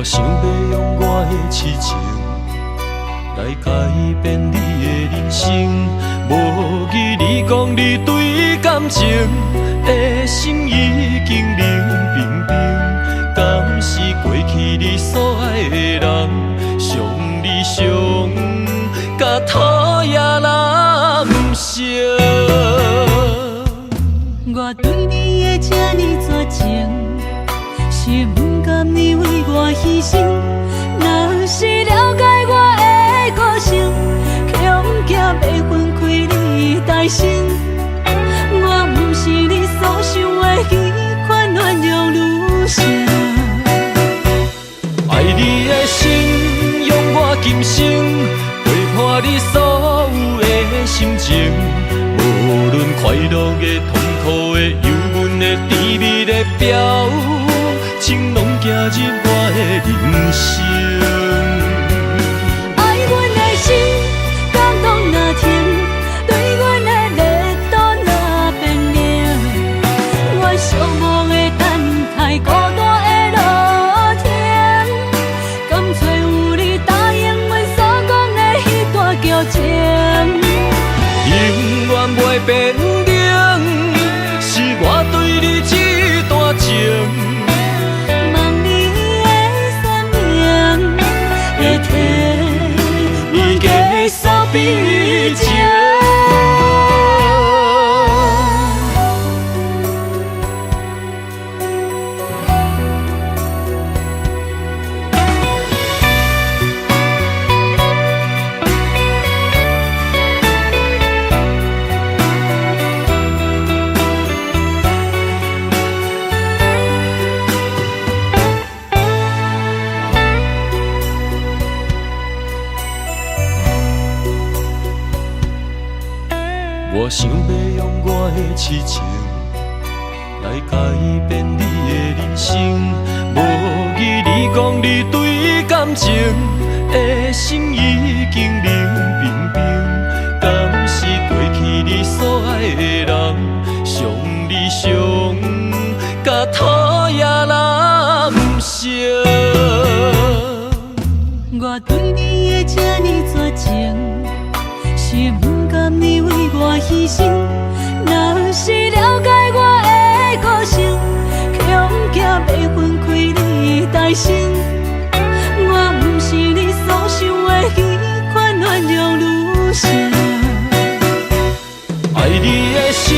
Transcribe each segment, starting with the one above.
我想要用我的痴情来改变你的人生，无语你讲你对感情的心已经冷冰冰，敢是过去你所爱的人，伤你伤甲讨厌难成。我对你的这呢绝情，是不甘你为我牺牲。若是了解我的个性，恐惊要分开你的心。我不是你所想的那款软弱女性。爱你的心，用我今生陪伴你所有的心情，无论快乐的、痛苦的、忧闷的、甜蜜的表情，拢走入我的人生。爱阮的心，感动若甜，对阮的热度若变冷。我寂寞的等待，孤单的落天，甘找有你答应阮所讲的迄段旧情。永远袂变冷，是我对你这段情。望你的善良会替阮继续比情。我想要用我的痴情来改变你的人生，无语你讲你对感情的心已经冷冰冰，敢是过去你所爱的人，伤你伤甲讨厌难成。我对你的这呢绝情，是不甘你为我牺牲。若是了解我的个性，恐惊要分开你的心。我不是你所想的那款软弱女性。爱你的心，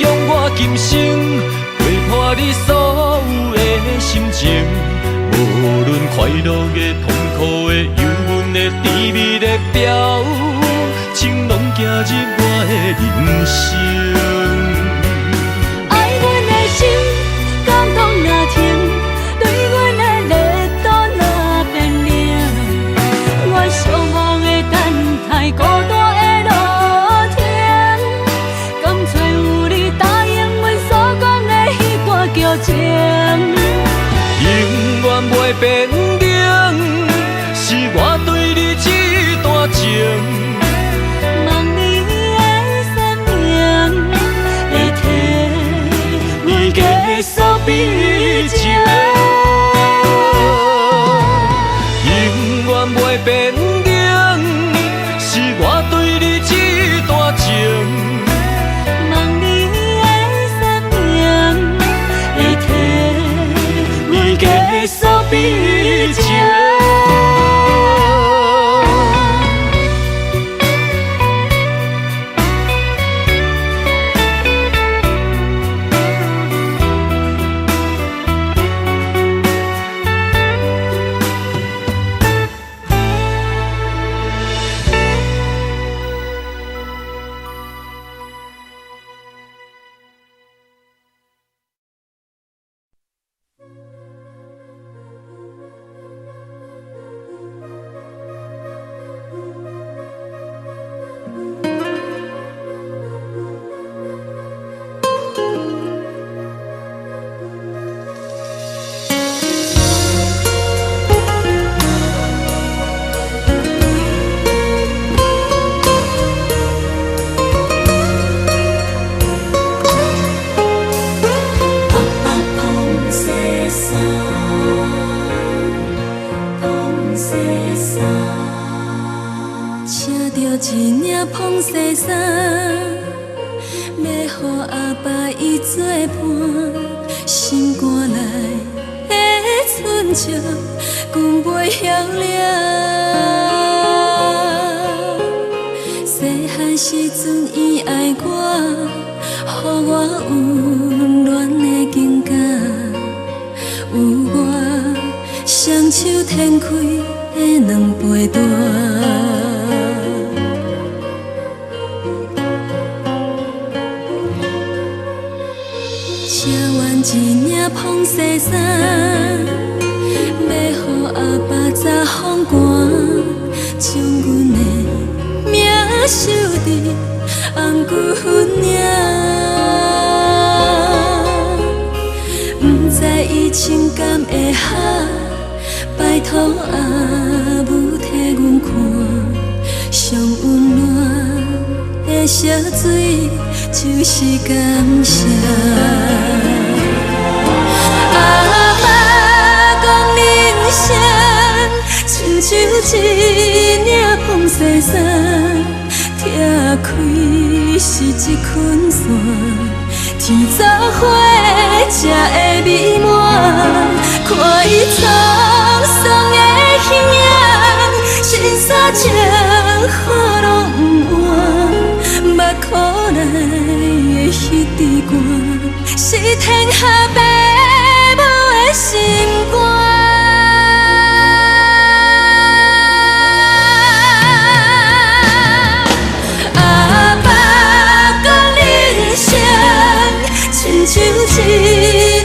用我今生陪伴你所有的心情，无论快乐的、痛苦的、忧闷的、甜蜜的表情，拢走入我的人生。爱阮的心，感动若甜，对阮的热度若变冷。我寂寞的等待，孤单的落天，甘找有你答应阮所讲的迄段旧情。永远袂变冷，是我对你这段情。望你的善良会替阮继续比情。永远袂变冷，是我对你这段情。望你的善良会替阮继续比情。请着一领捧西衫，要予阿爸伊作伴，心肝内的春笑，阮袂晓了。细汉时阵伊爱我，予我温暖的情感，有我双手摊开的两杯大。请愿一领捧西衫，要予阿爸早风寒，将阮的名收伫红骨领。不知伊情感会合，拜托阿母替阮看，上温暖的烧水就是感谢。阿爸讲人生，亲像一领风西衫，拆开是一捆线，天早花才会美满。看伊沧桑的形影，心沙情雨拢不换，目眶内的彼滴汗，是天下父母的心肝。像一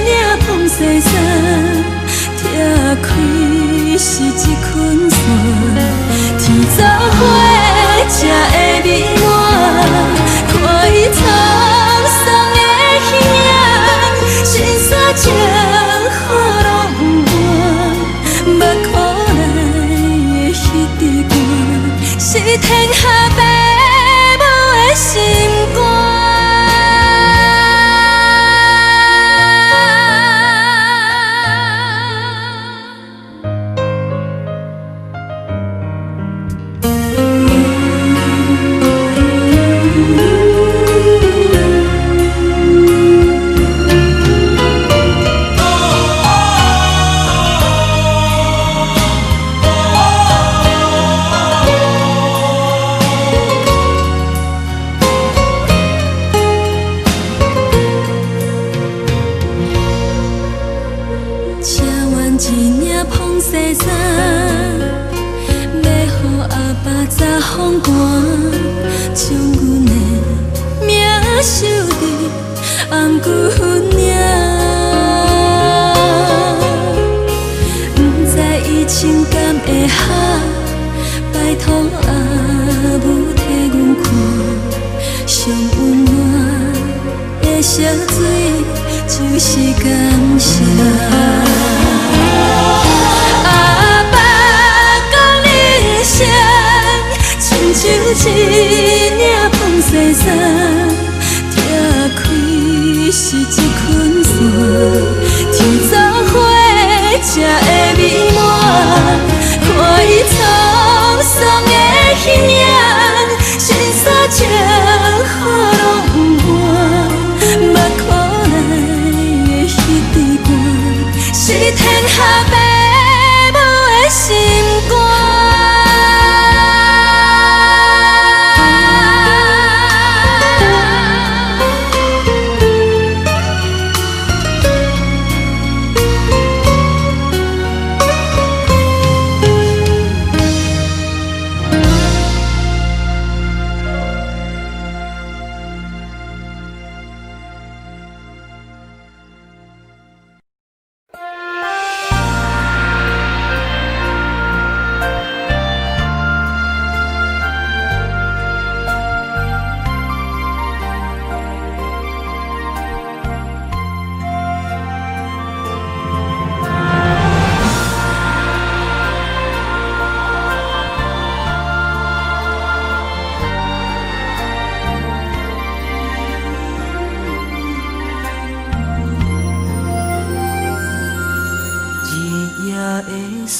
领捧西衫，拆开是一捆线，天早花才会美满。看伊沧桑的形影，心沙情雨拢不换，目眶内的彼滴汗，是天下父母的心肝。风寒，将阮的名收伫红骨领。不知伊情感会合，拜托阿母替阮看，上温暖的烧水就是感谢。阿爸讲人生，亲像一领捧西衫，拆开是一捆线，天早花才会美满。看伊沧桑的形影，心沙情雨拢不换，目眶内的彼滴汗，是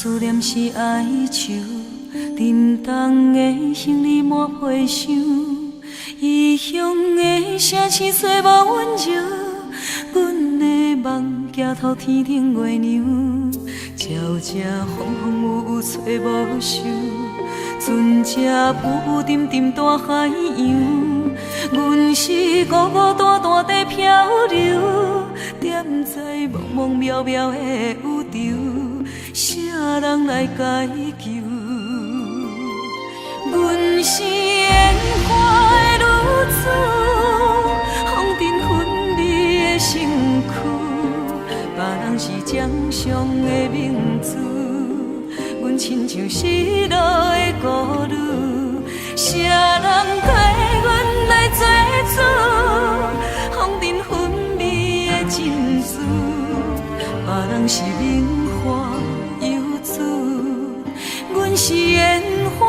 思念是哀愁，沉重的行李满批箱，异乡的城市找无温柔，阮的梦行头天顶月亮，鸟只风风雨雨找无收，船只浮浮沉沉大海洋，阮是孤孤单单在漂流，踮在茫茫渺渺的宇宙，谁人来解救？阮是烟花的女子，风尘纷飞的身躯，别人是掌上的明珠，阮亲像失落的孤女，谁人替阮来做主？风尘纷飞的珍珠，别人是名花游子，阮是烟花。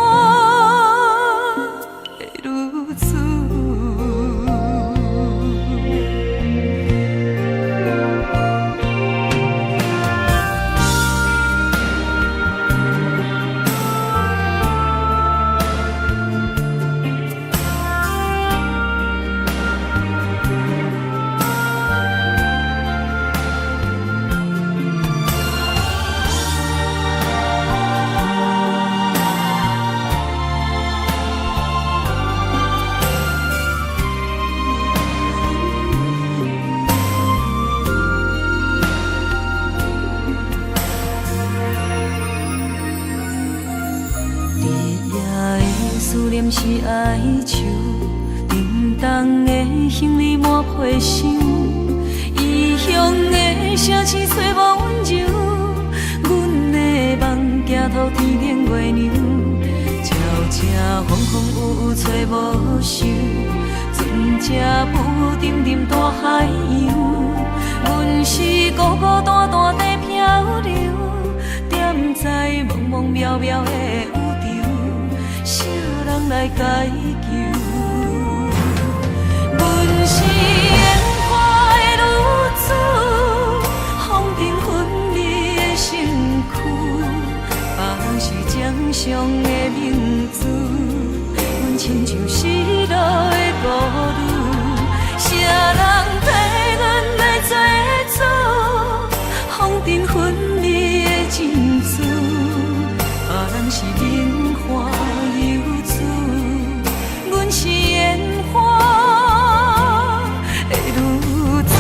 是哀愁，沉重的行李满批箱，异乡的城市找无温柔，阮的梦行头天顶月亮，鸟只风风雨雨找无收，船只浮浮沉沉大海洋，阮是孤孤单单在漂流，踮在茫茫渺渺的宇宙。谁人来解救？阮是烟花的女子，风尘纷飞的身躯，别人是掌上的明珠，阮亲像失落的孤女，谁人替阮来做主？风尘纷飞的珍珠，别人是名花。阮是烟花的女子，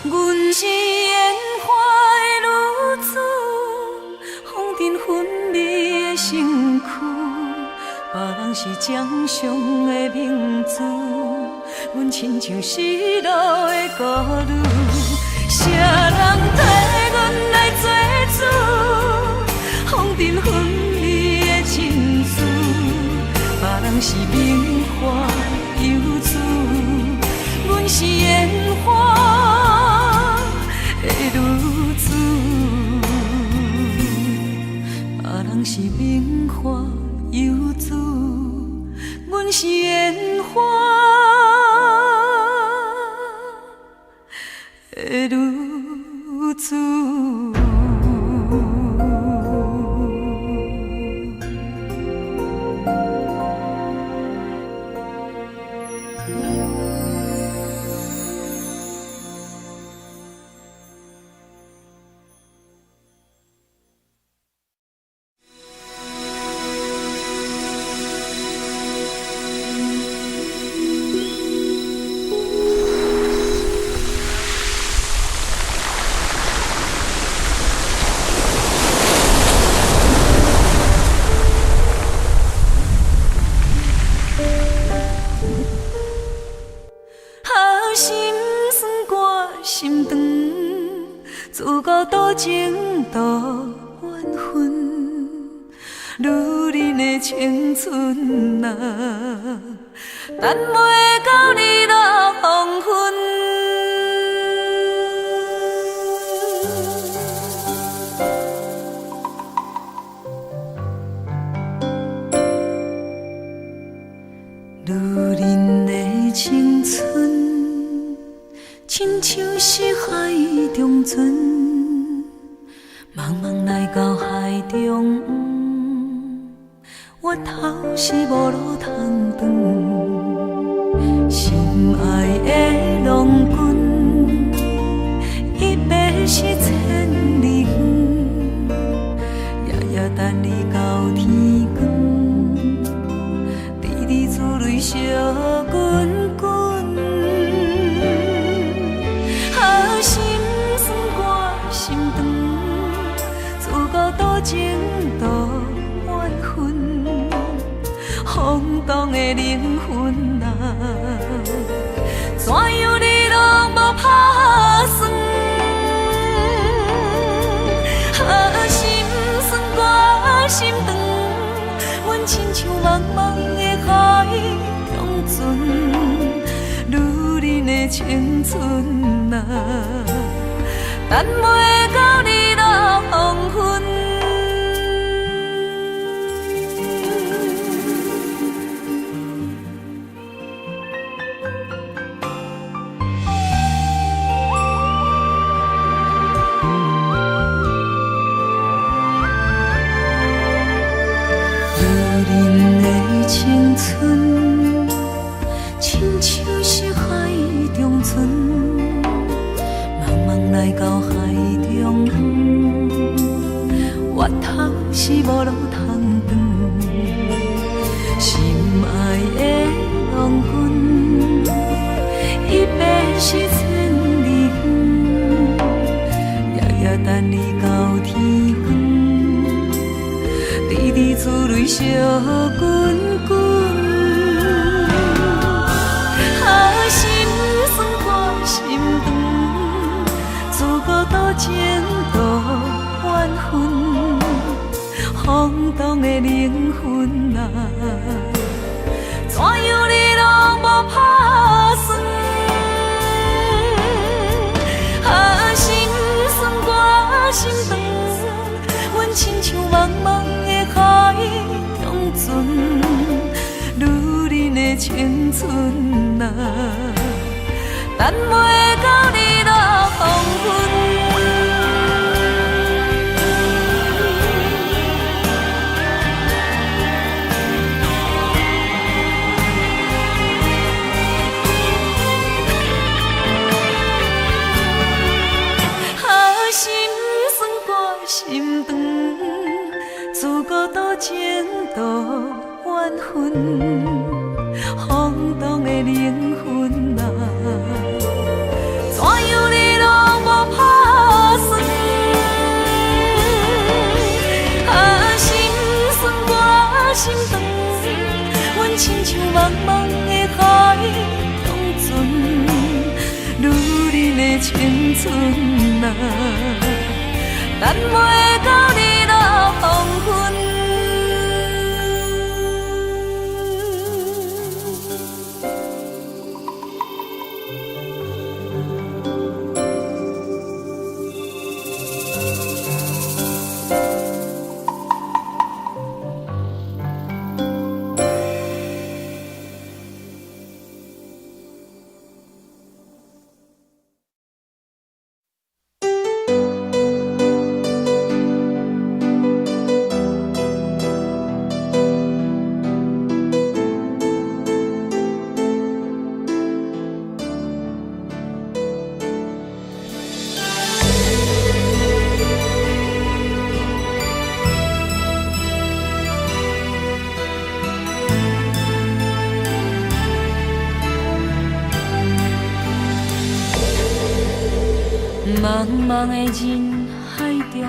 阮是烟花的女子，风尘纷飞的身躯，别人是掌上的明珠。阮亲像失落的孤女，谁人替阮来做主？风尘纷飞的珍珠，别人是名花游子，阮是烟花的女子，别人是名花游子，阮是烟花。女子。自古多情多缘分，女人的青春啊，等袂到日落黄昏。女女人的青春，亲像是海中船，茫茫来到海中央，我头是无路通转。心爱的郎君，伊要是千里远，夜夜等你到天光，滴滴珠泪烧滚滚。啊，心酸我心肠，自古多情多怨恨，空洞的灵魂啊，怎样你拢无打算？啊，心酸我心肠，阮亲像茫茫的海中船，女人的青春啊，等袂到你落黄昏。青春亲像是海中船，茫茫来到海中央，我头是无路通转。心爱的郎君，伊要是千里远，夜夜等你到天昏，滴滴珠泪烧滚滚。多情多怨恨，空洞的灵魂啊，怎样你拢无打算？啊，心酸我心肠，阮亲像茫茫的海中船，女人的青春啊，等袂到你落黄昏。心肠，自古多情多怨恨，空洞的灵魂啊，怎样你拢无打算？啊，心酸我心肠，阮亲像茫茫的海中船，女人的青春啊，等袂到你落黄昏。茫茫的人海中，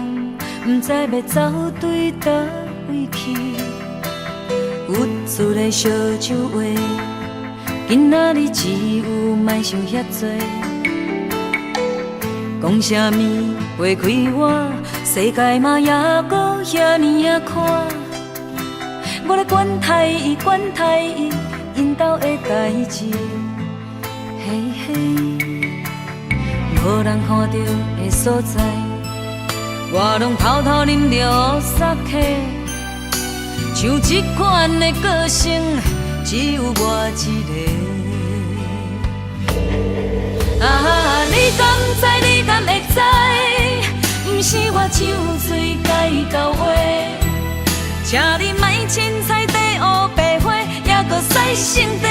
不知要走对倒位去。有出的烧酒话，今仔日只有莫想遐多。讲啥物陪开我，世界嘛也搁遐尼啊宽。我咧管太伊，管太伊，因兜的代志，嘿嘿。无人看到的所在，我拢偷偷啉着乌萨克。像这款的个性，一只有我一个。啊，你敢知？你敢会知？不是我唱水甲伊交话，请你莫凊彩地黑白花，还阁使性地。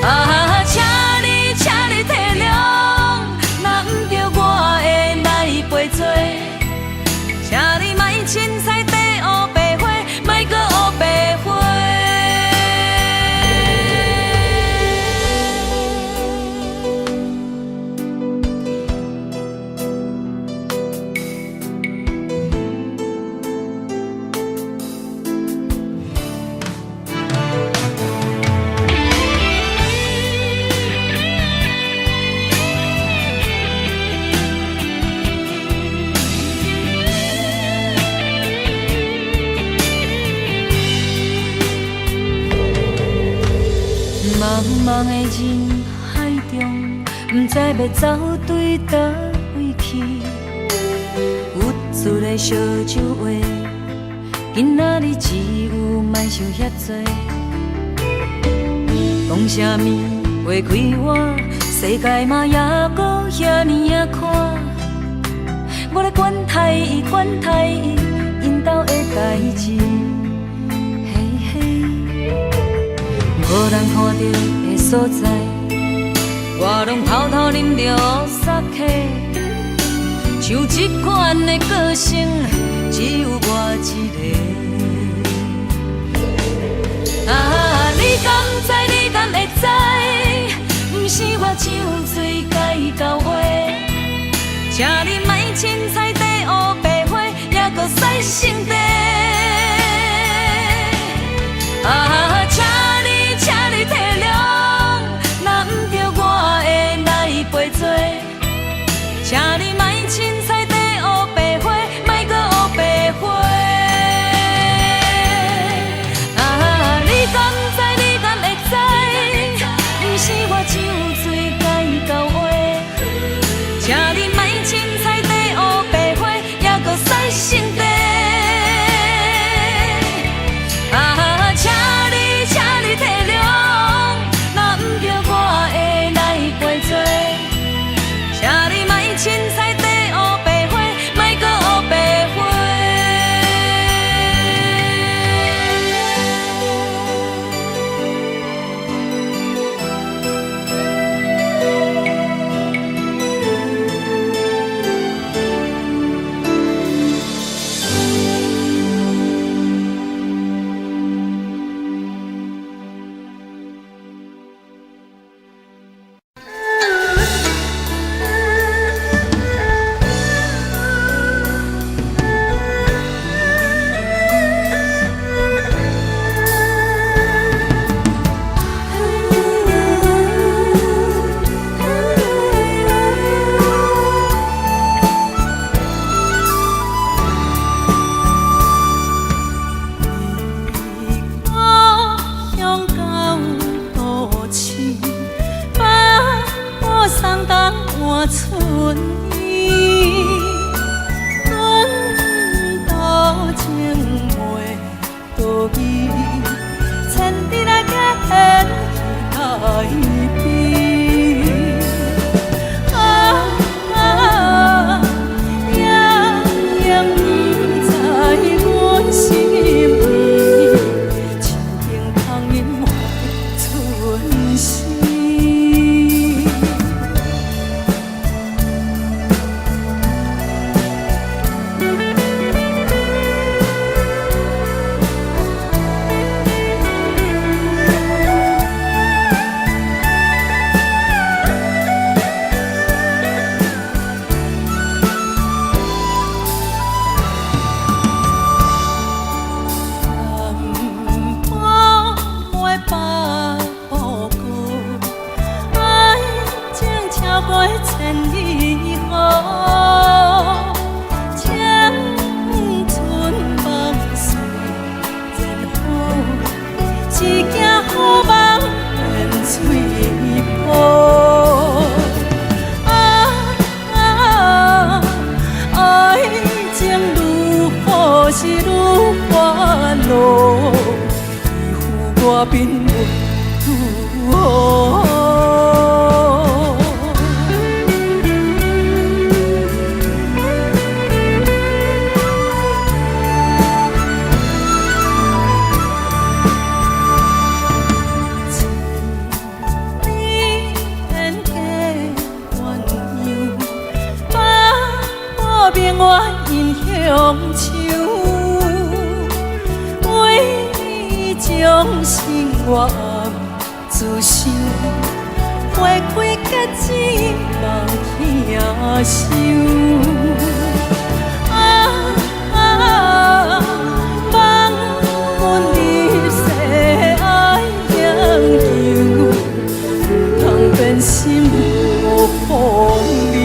啊，请你体谅，若不着我会来陪做，请你莫凊彩地黑白花，莫阁黑白花。茫茫的人海中，不知要走对倒位去。有出的烧酒话，今仔日只有莫想遐多。讲啥物话开我，世界嘛也搁遐尼啊宽。我咧管太伊，因兜的代志。无人看到的所在，我拢偷偷啉着杀气。像这款的个性，只有我一个。啊，你敢知？你敢会知？不是我唱水甲伊交话，请你莫凊彩地黑白花，还阁使性地。啊，请你体谅，若不着我会来陪做，请你莫凊彩地黑白花，莫阁黑白花。啊，你敢知？你敢会知？不是我唱水甲伊交话，请你莫凊彩地黑白花，还阁使性地。啊，请你体谅。凊彩地黑白花，莫阁黑白花。是愈烦恼。我变袂好。我因乡愁，为将心我暗自想，花开结子梦听想。望阮入世爱永久，不通变心无风流。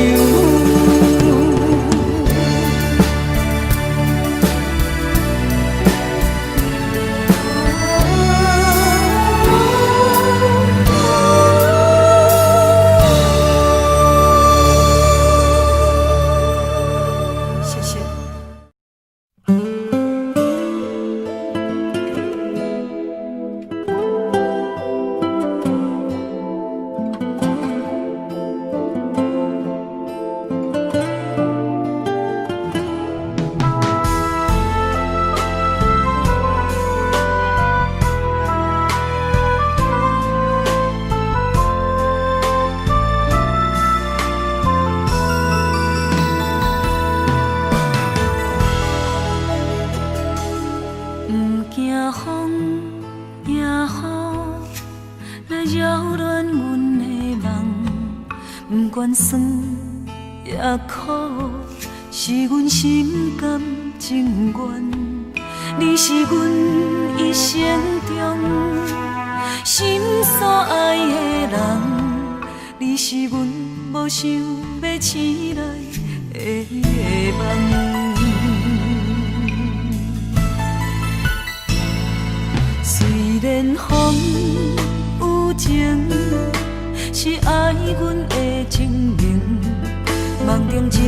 酸也苦，是阮心甘情愿。你是阮一生中心所爱的人，你是阮无想要醒来的梦。虽然风有情，是爱阮的证明，梦中情，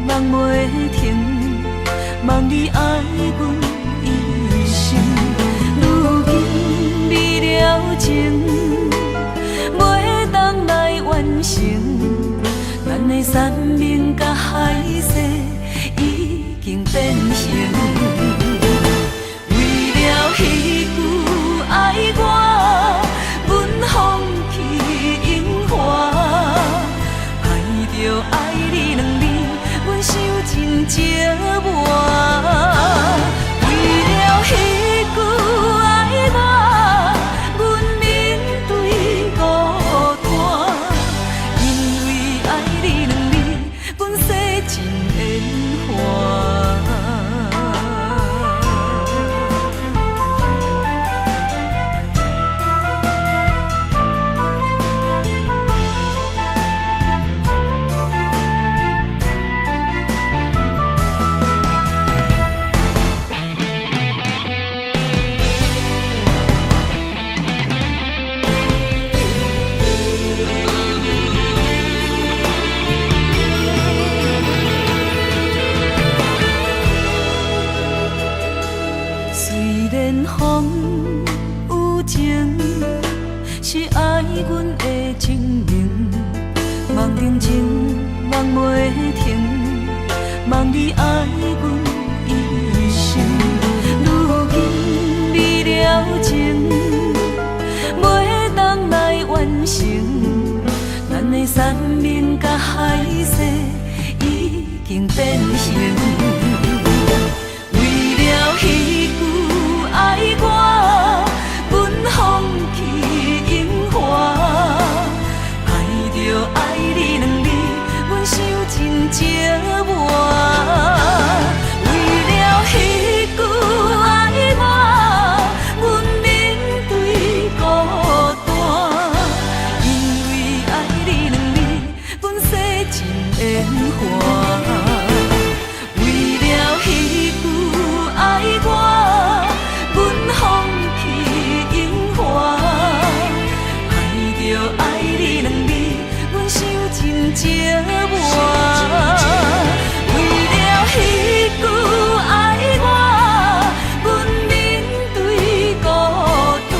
梦袂停，梦你爱阮一生。如今你了情，袂当来完成，咱的山盟甲海誓已经变形。为了彼句爱我，阮放弃荣华，爱着爱你2年，阮想真寂寞。为了彼句爱我，阮面对孤单，因为爱你2年，阮洗尽烟花。风有情，是爱阮的证明。梦中情，梦袂停，梦你爱阮一生。如今你了情，袂当来完成，咱的山盟甲海誓已经变形。为了彼句爱我，阮放弃荣华，爱着爱你2年，阮想真寂寞。为了彼句爱我，阮面对孤单，因为爱你2年，阮洗尽烟花。为了彼句爱我，放弃荣华，爱着爱你2年，阮想真寂寞。为了彼句爱我，阮面对孤单，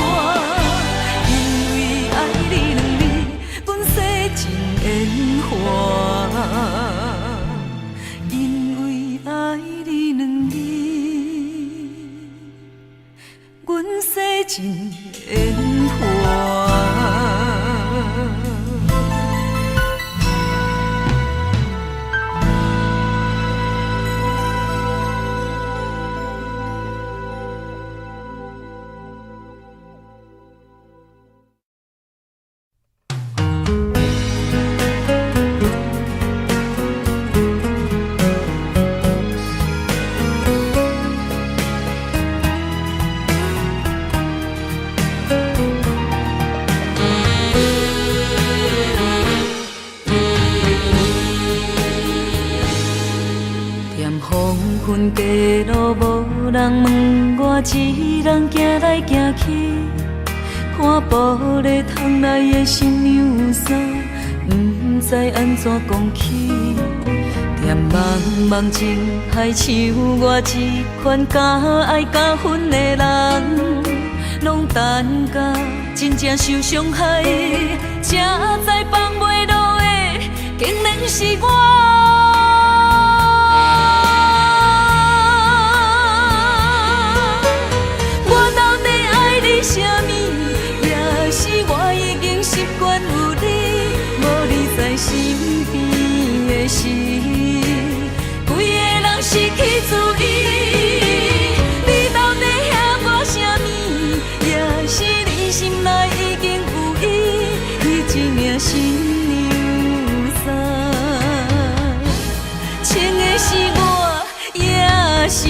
远街路无人问我，一人行来行去，看玻璃窗内的新娘衫，不知安怎讲起。踮茫茫情海，像我这款敢爱敢恨的人，拢等甲真正受伤害，才知放袂落的，竟然是我。我到底爱你啥物？也是我已经习惯有你，无你在身边的时，规个人失去自意。你到底遐我啥物？也是你心内已经有伊，伊一领新娘衫，穿的是我，也是伊。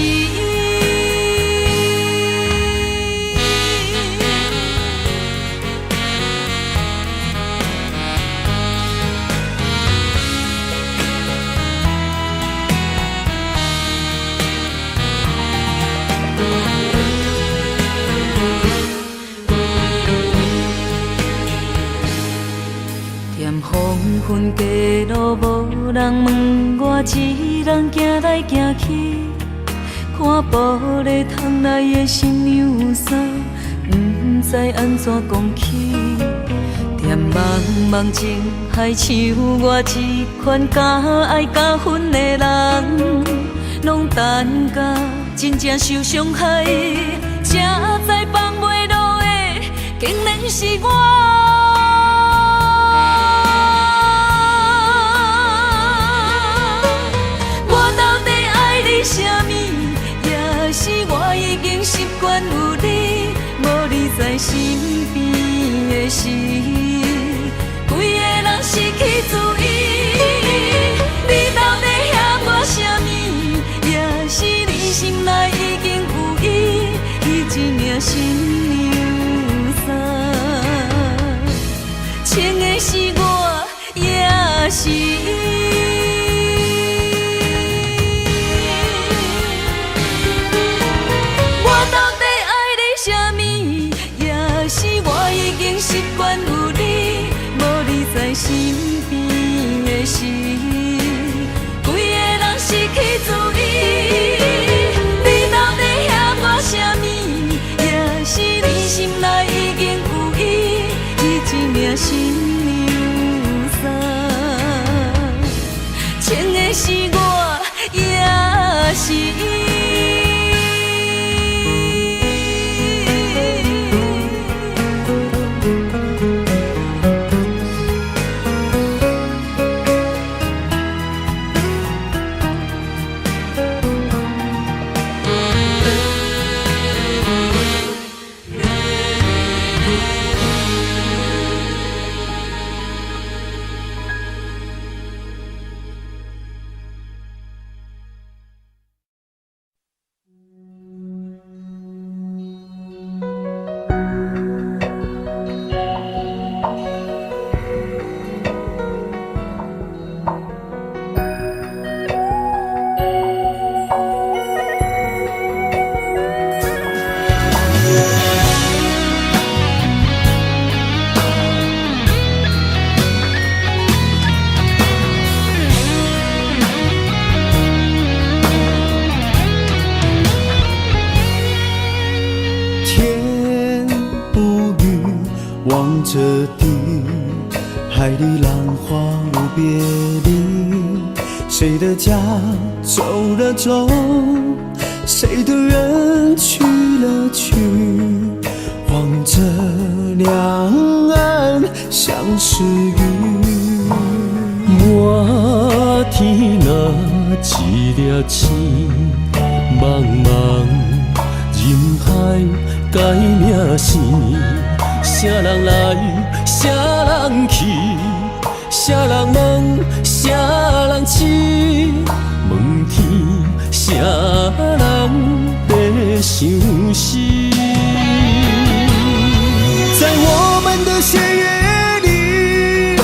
黄昏街路无人问我，一人行来行去，看玻璃窗内的新娘衫，不知安怎讲起。踮茫茫情海，像我这款敢爱敢恨的人，拢等甲真正受伤害，才知放袂落的，竟然是我。啥物？也是我已经习惯有你，无你在身边的时，规个人失去自意。你到底遐我啥物？也是你心内已经有伊，伊一领新娘衫，穿的是我，也是伊。习惯有你，无你在身边的时，规个人失去自意。你到底遐我啥物？也是你心内已经有伊，伊一领新娘衫，穿的是我，也是伊。望着地，海里浪花无别离。谁的家走了走，谁的人去了去，望着两岸相思雨。我天哪，一粒星，茫茫人海改命生。啥人来，啥人去，啥人问，啥人痴，问天，啥人在想死？在我们的血液里，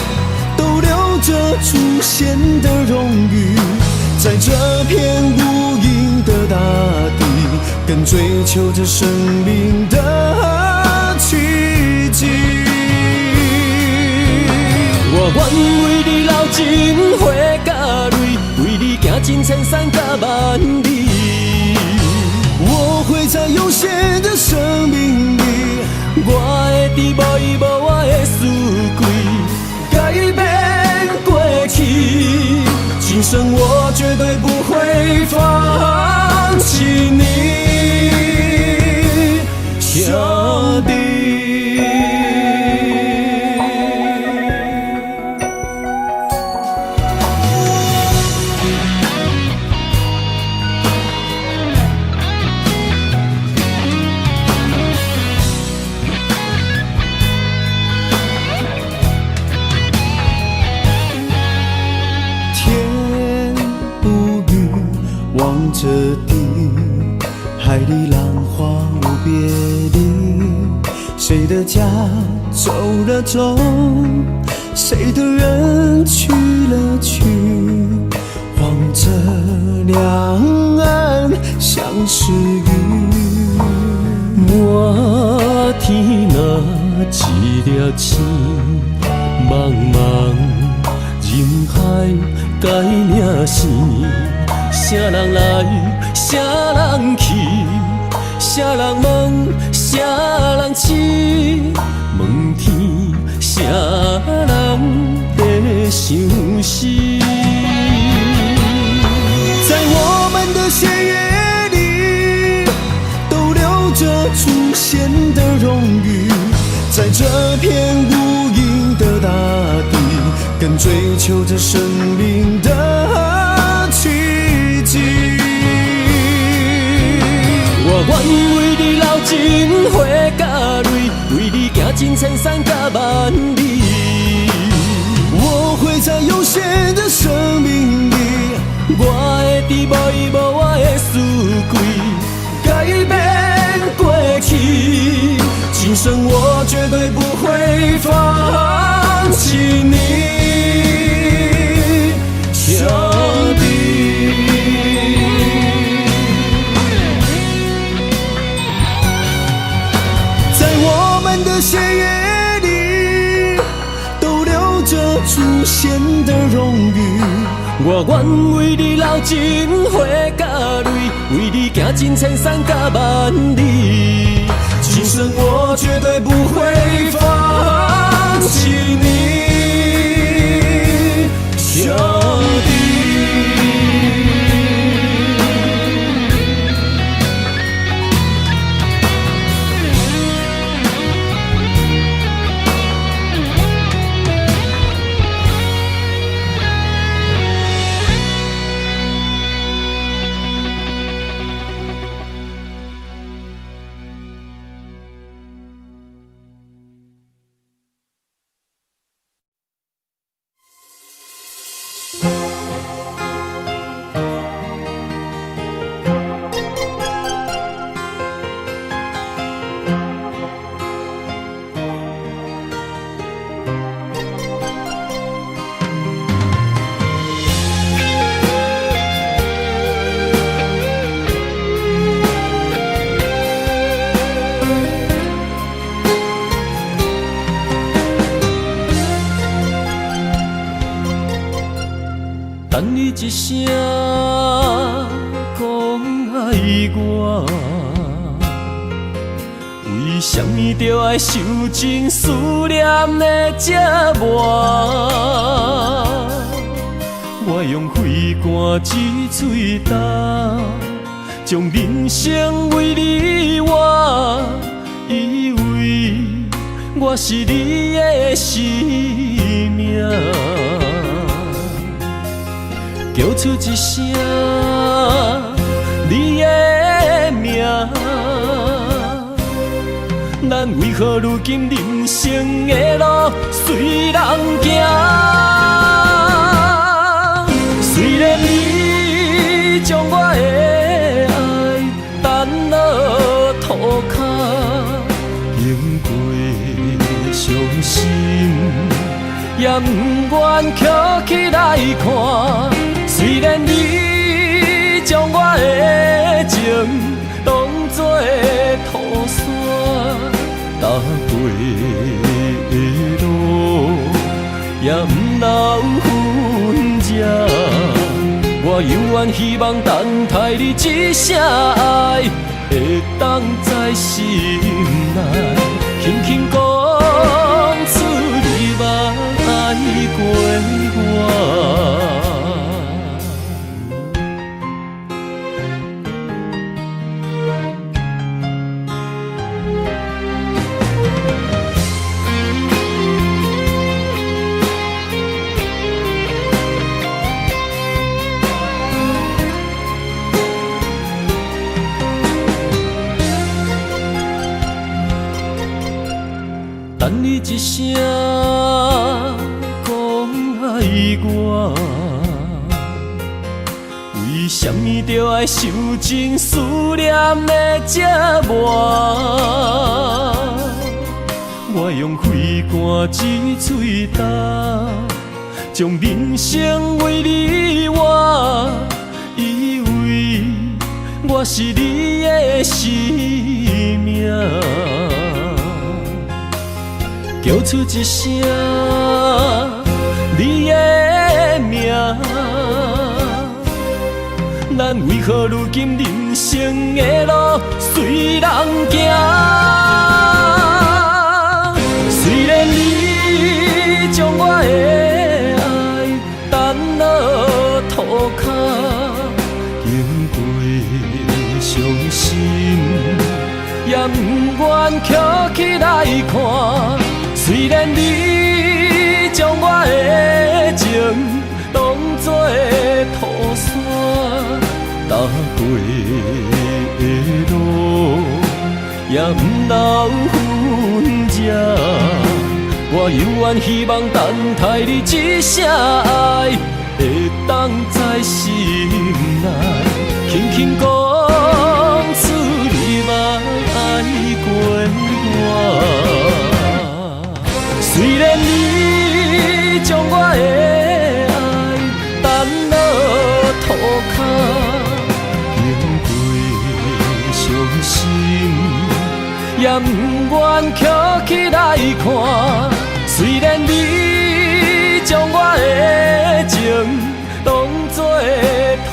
都流着祖先的荣誉，在这片无垠的大更追求着生命的奇迹。我愿为你流真花甲泪，为你行尽千山甲万里。我会在有限的生命里，我会伫无依无我的思归，改变过去，今生我绝对不会放弃你，兄弟。望着地，海里浪花无别离。谁的家走了走，谁的人去了去，望着两岸相识雨。满天若一粒星，茫茫人海该领生。啥人来，啥人去，啥人问，啥人痴，问天，啥人在想死？在我们的血液里，都流着祖先的荣誉，在这片无垠的大地，更追求着生命的奇迹。我愿为你流真花甲泪，为你行尽千山甲万里。我会在有限的生命里，我会伫无依无我的思归，改变过去，今生我绝对不会放弃你，兄弟。血液里都流着祖先的荣誉，我愿为你流真花甲泪，为你行尽千山甲万里，今生我绝对不会放弃你，兄弟。等你一声讲爱我，为什么着爱受尽思念的折磨？我用肺肝之嘴干，将人生为你活，以为我是你的生命。叫出一声你的名，咱为何如今人生的路随人行？虽然你将我的爱等落涂骹，经过伤心，也不愿捡起来看。虽然你将我的情当作土山，踏过的路也不留痕迹。我犹原希望等待你一声爱，会当在心内轻轻讲出你捌爱过我。等你一声讲爱我，为什么着爱受尽思念的折磨？我用肺肝之嘴干，将人生为你活，以为我是你的生命。叫出一声你的名，咱为何如今人生的路随人行？虽然你将我的爱等落涂骹，经过伤心，也不愿捡起来看。虽然你将我的情当作土山，踏过的路也不留痕迹。我犹原希望等待你一声爱，会当在心内轻轻讲出你捌爱过我。虽然你将我的爱等落涂骹，经过伤心，也不愿捡起来看。虽然你将我的情当作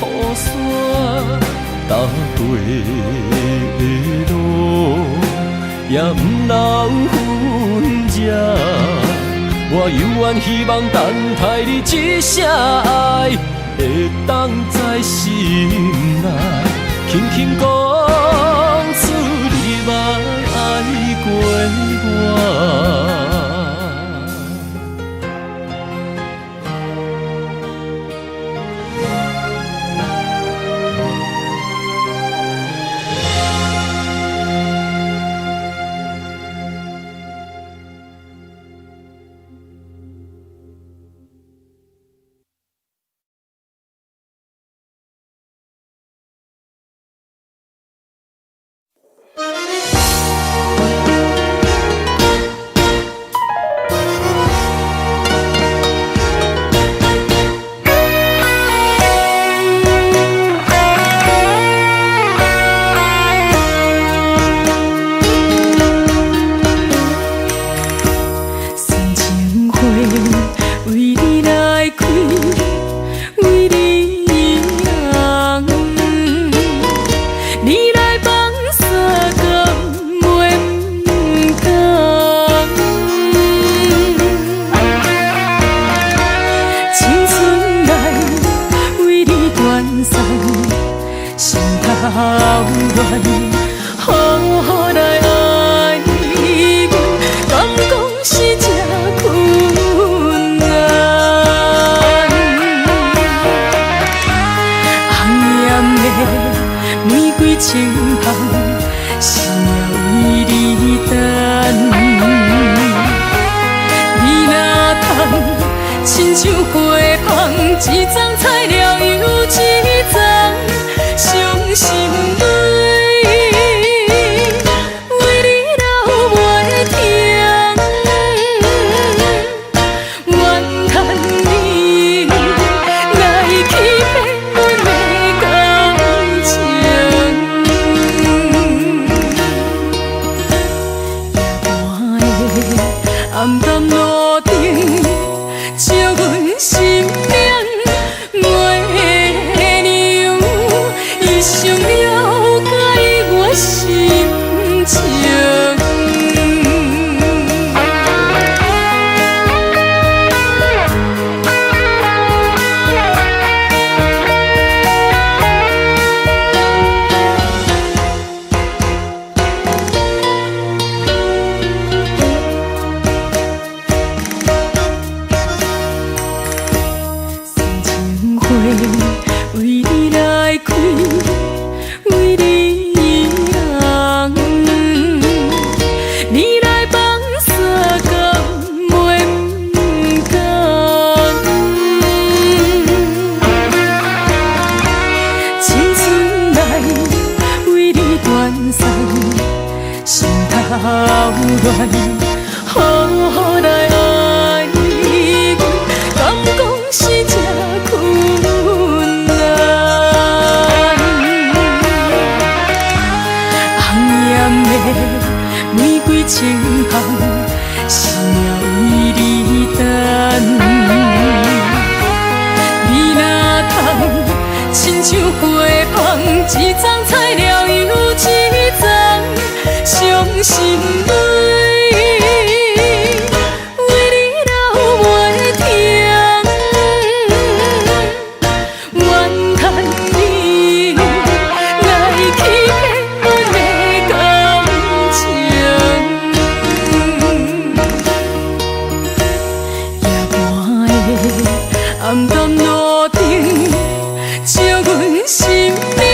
土山，踏过的路也不留痕迹。我犹原希望等待你一声爱，会当在心内轻轻讲出你捌爱过我。暗淡路灯，照阮心命月亮，伊上了解我心情。为你来开，为你红，你来放洒到袂不甘。青春来为你断送，心头乱，好来爱你，敢讲是这困难？红艳的玫瑰情香，是命为你等。你若通亲像花香，一丛菜了又一丛，伤心泪。暗淡路灯，照阮心命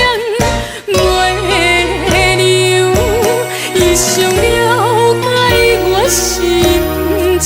月亮，伊上了解我心情。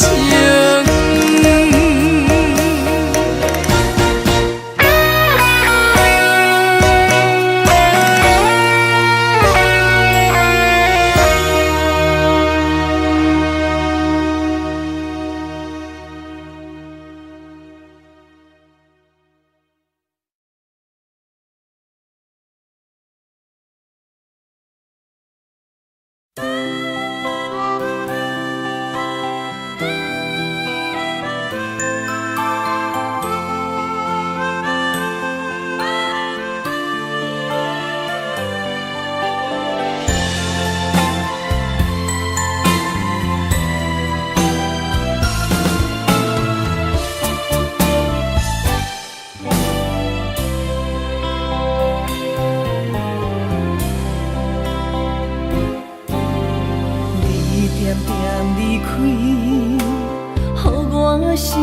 想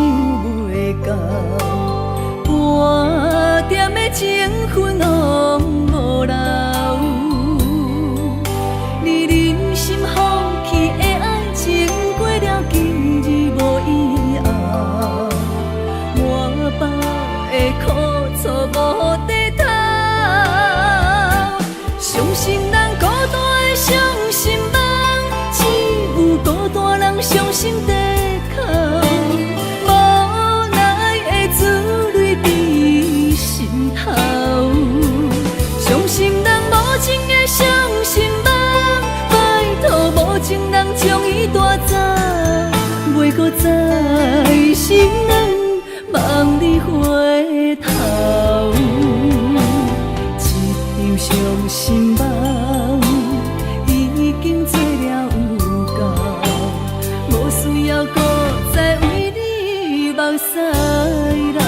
袂到，半点的情分拢无留。你忍心放弃的爱情，过了今日无以后，满腹的苦楚无地头。伤心人孤单的伤心梦，只有孤单人伤心地哭。伤心人无情的伤心梦，拜托无情人将伊带走，袂搁再心软，望你回头。一场伤心梦已经做了有够，无需要搁再为你目屎流。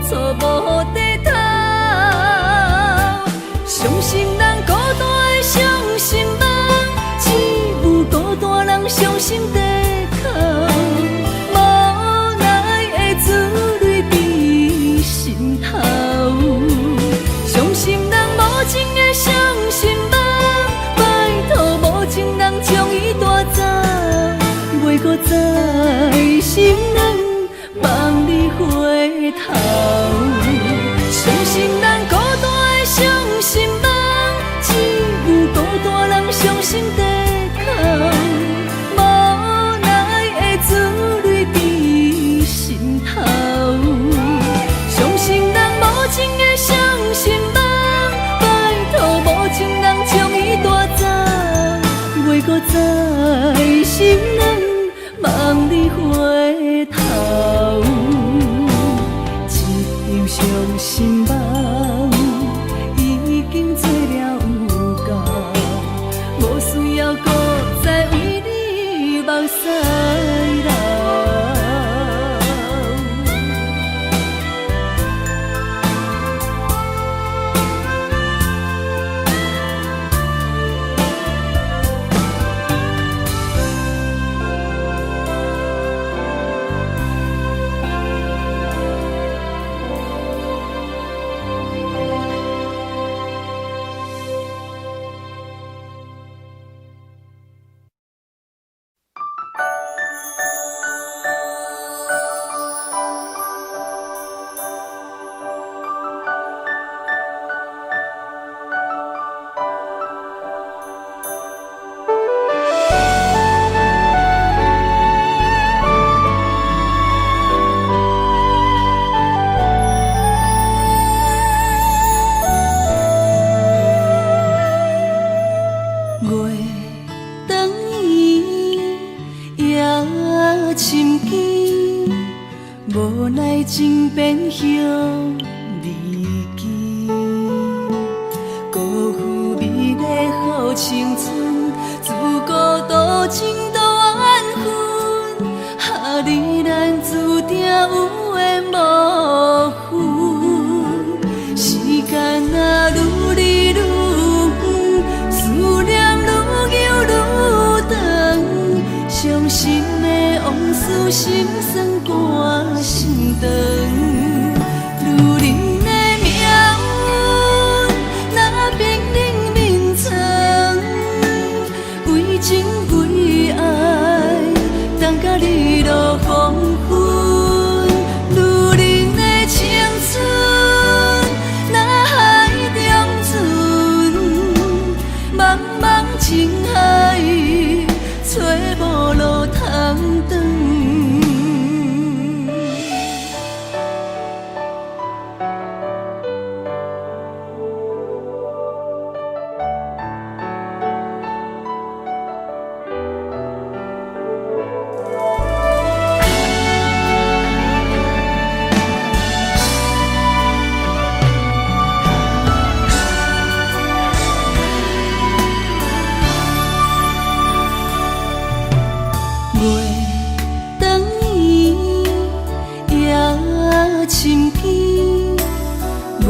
错无地头。伤心人孤单的伤心梦，只有孤单人伤心地哭。无奈的珠泪在心头，伤心人无情的伤心梦，拜托无情人将伊带走，袂搁再心软，望你回头。伤心人孤单的伤心梦，只有孤单人伤心地哭。无奈的珠泪在心头，伤心人无情的伤心梦，拜托无情人将伊带走，袂搁再心软，望你回头。一场伤心梦已经做了有够，无需要搁再为你目屎流。无奈情变向离奇，辜负美丽好青春，自孤独情都怨恨，哈你咱注定有缘无分。时间啊愈离愈远，思念愈久愈长，伤心的往事心酸歌心肠，女人的命运若冰冷绵长，为情为爱，等甲日落黄昏。女人的青春若海中船，茫茫情海，找无路通转。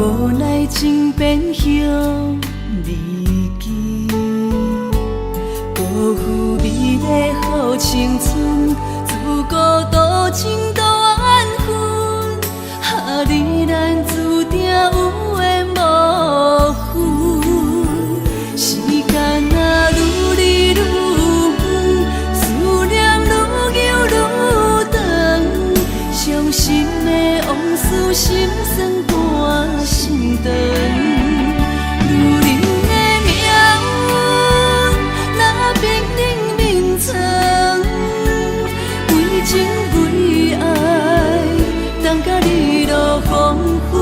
无奈情变向离奇，辜负美丽好青春，自孤独情都怨恨，哈你咱注定有缘无分。时间啊愈离愈远，思念愈久愈长，伤心的往事心酸歌心肠。女人的命运若冰冷绵长，为情为爱，等甲日落黄昏。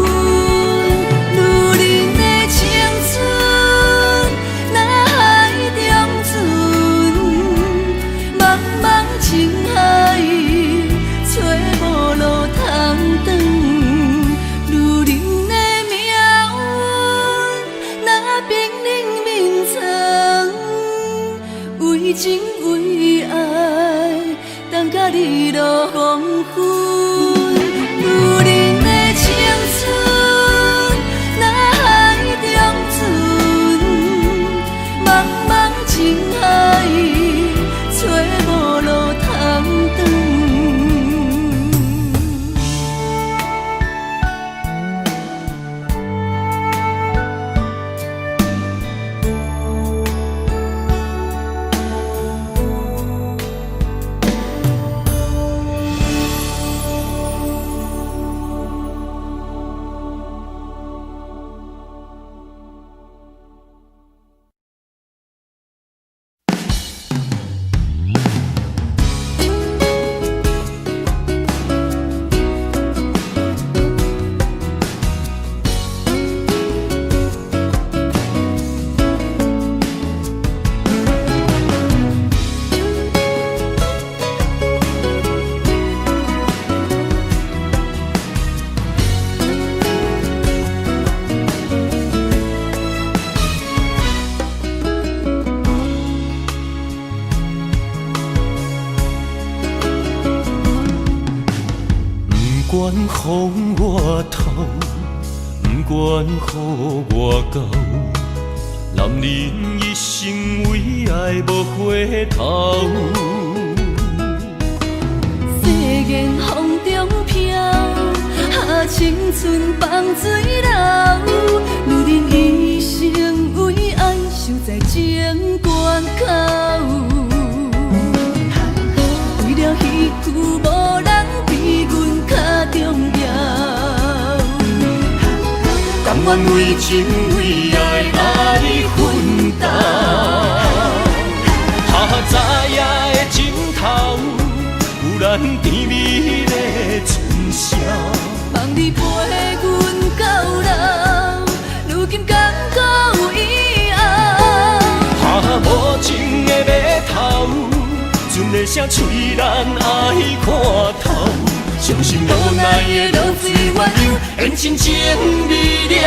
管予我偷，不管予我交，男人一生为爱无回头。世间风中飘，青春放水流，女人一生为爱守在情关口。为了彼句无人比阮较重要，甘愿为情为爱爱奋斗。早夜的尽头，有咱甜蜜的春宵。望你陪阮到老，如今敢搁有以后？无情的码头，船的声催咱爱看透。伤心无奈的落水鸳鸯，缘深情未了。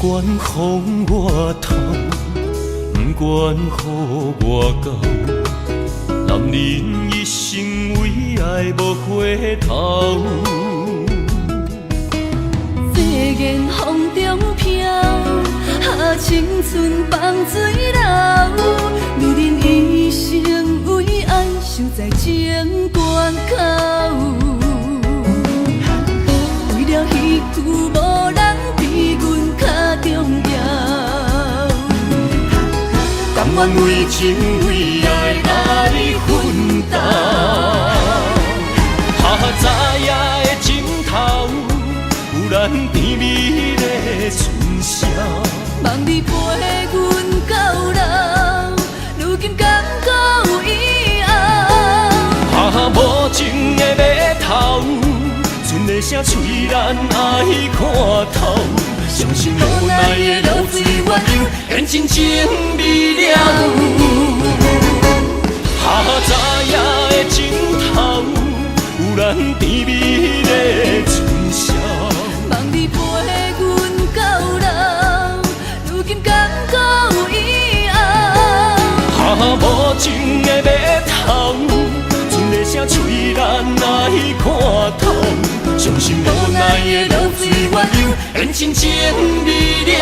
不管予我偷，不管予我交，男人一生为爱无回头。世间风中飘，青春放水流，女人一生为爱守在情关口。为了彼句无人比阮较重要，甘愿为情为爱爱奋斗。早夜的尽头，有咱甜蜜的春宵。望你陪阮到老，如今敢搁有以后？无情的码头，船的声催咱爱看透。伤心无奈的落水鸳鸯，缘深情未了。早夜的尽头，有咱甜蜜的春宵。望你陪阮到老，如今敢搁有以后？无情的码头，船的声催咱爱看透。伤心无奈的落水鸳鸯，缘深情未了。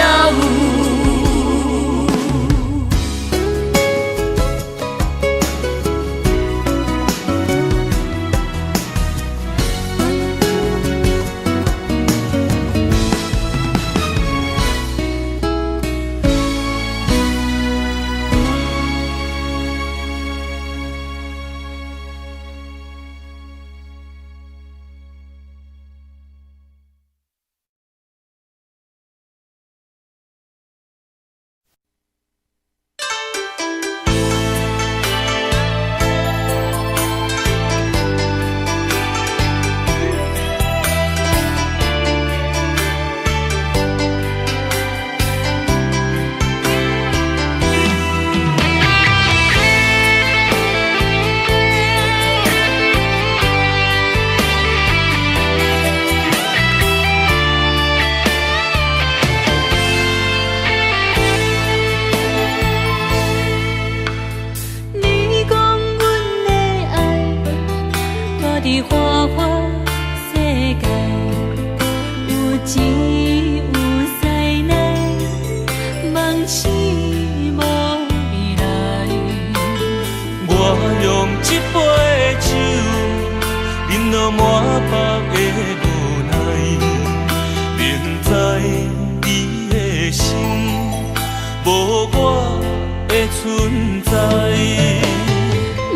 存在。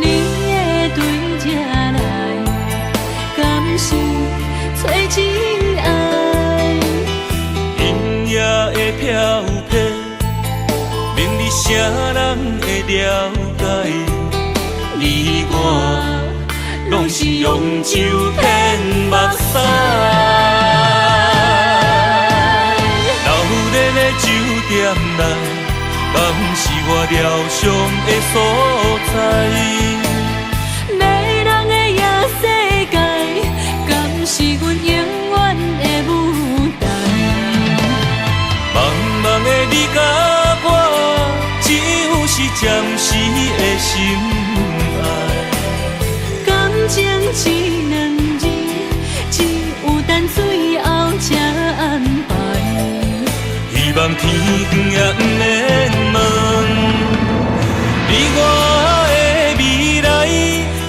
你的对这来，敢是找真爱？阴夜的飘泊，明日啥人会了解？用酒骗目屎。流连的酒店内，敢是我疗伤的所在？迷人的夜世界，敢是阮永远的舞台？茫茫的你甲我，只有是暂时的心爱。感情一两字，只有等最后才安排。希望天光也不免问，你我的未来，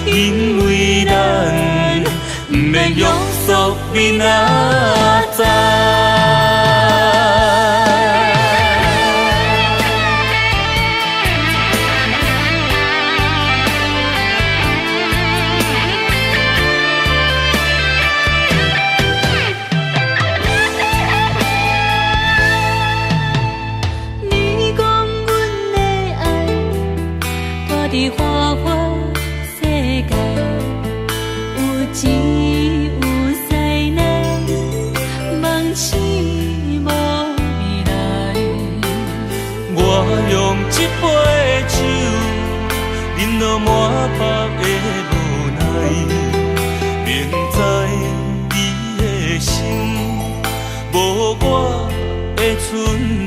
因为咱不免约束明仔载。你讲阮的爱，住伫花花世界，有钱有势呢，梦醒无未来。我用一杯酒，饮落满腹的无奈，明知你的心无我的存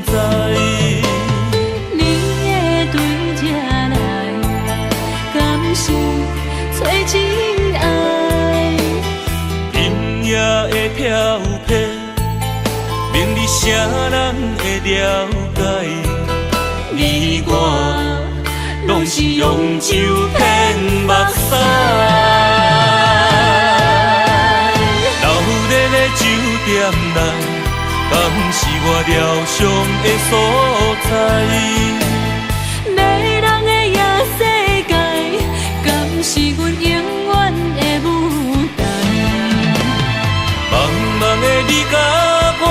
在。你的对这来，敢是找真爱？音乐的飘飘，明日谁人会了解？你我拢是用酒骗目屎。流连的酒店内，敢是我疗伤的所在？迷人的夜世界，敢是阮永远的舞台？茫茫的你甲我，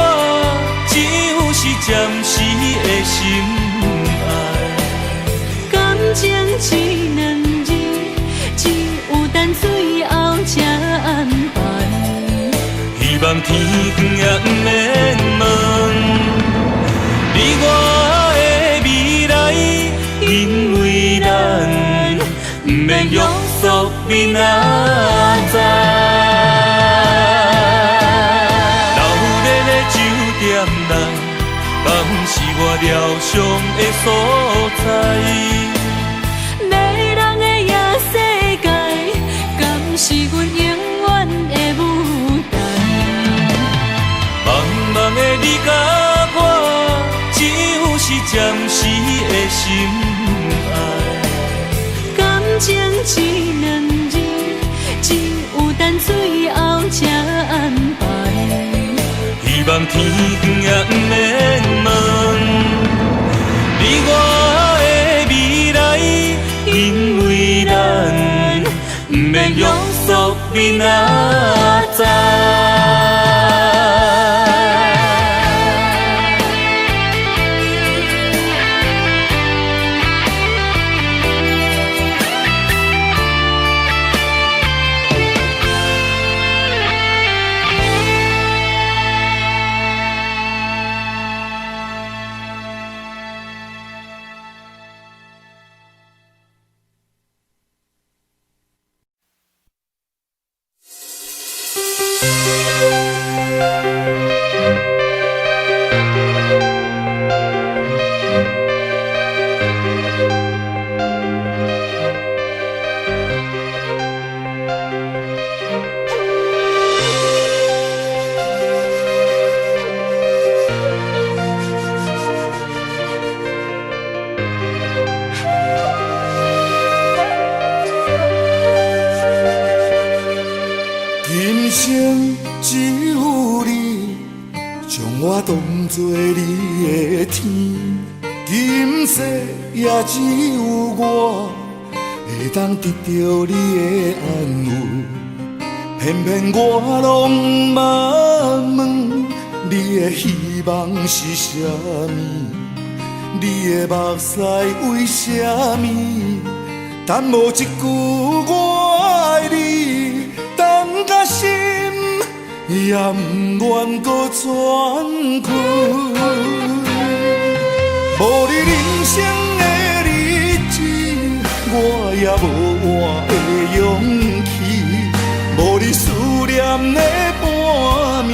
只有是暂时的心爱。感情一两字，只有等最后才安排。希望天光也不免问，你我的未来，因为咱不免约束明仔载。流连的酒店内，敢是我疗伤的所在？迷人的夜世界，敢是阮永远的舞台？茫茫的你甲我，只有是暂时的心爱。感情一两字，只有等最后才安排。希望天光也不免问，你我的未来，因为咱不免约束明仔载。今生只有你，将我当作你的天。今世也只有我，会当得到你的安慰。偏偏我拢茫问，你的希望是啥物？你的目屎为啥物？但无一句我爱你。不愿搁喘气。无你人生的日子，我也无活的勇气。无你思念的半暝，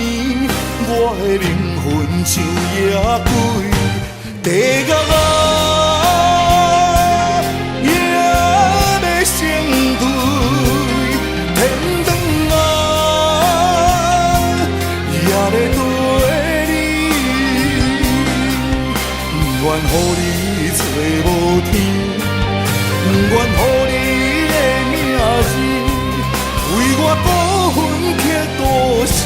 我的灵魂像野鬼。地角也要成对，天堂也要对你。不愿予你找无天，不愿予你的名字为我孤魂刻故事，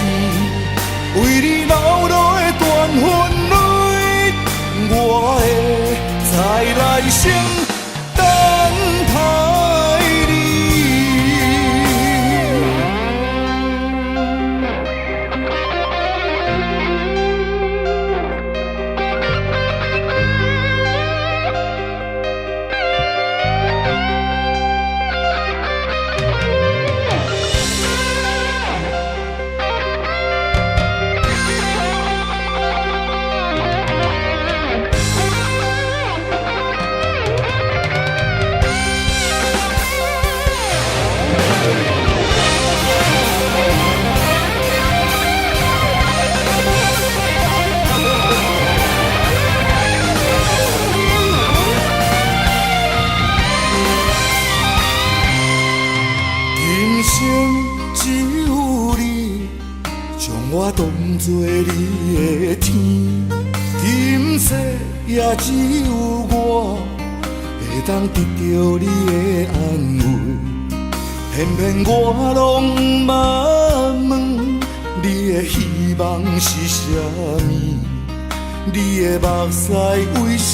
为你流落的断魂泪，我会再来生等待你。我当作你的天，今世也只有我会当得到你的安慰。偏偏我拢不捌问你的希望是啥物，你的目屎为啥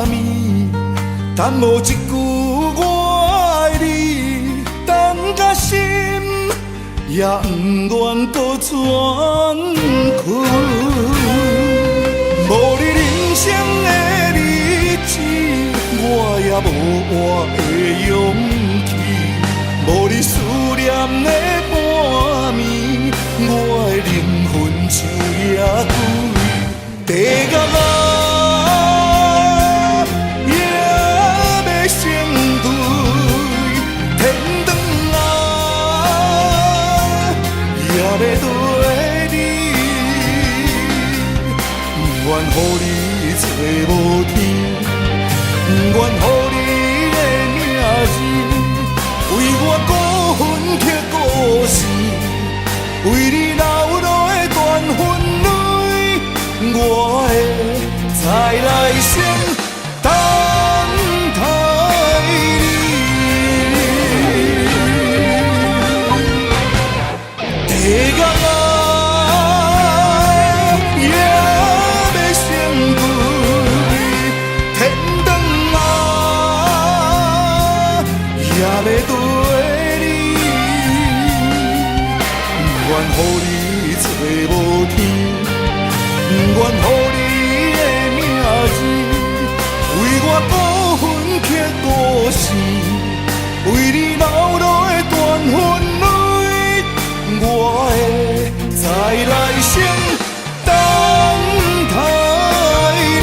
物？但无一句我爱你，等甲心也不愿搁喘气。无你人生的日子，我也无活的勇气。无你思念的半暝，我的灵魂像野鬼。地角也要成对，天堂也要对你。不愿予你找无天，不愿予你的名字为我孤魂刻故事，为你流落的断魂泪，我会再来生等待你。地角也要成对，天堂也要对你。不愿予你找无天，不愿予你的名字为我孤魂刻故事，为你流落的断魂泪，我会再来生等待你。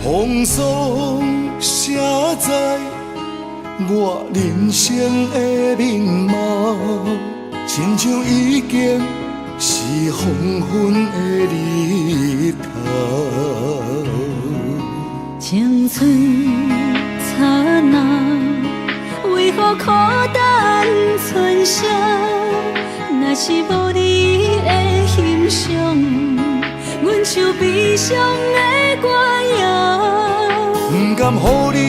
风霜写在我人生的面貌，亲像已经是黄昏的日头。青春刹那，为何孤单伤，若是无你的欣赏，阮像悲伤的歌谣。不甘予你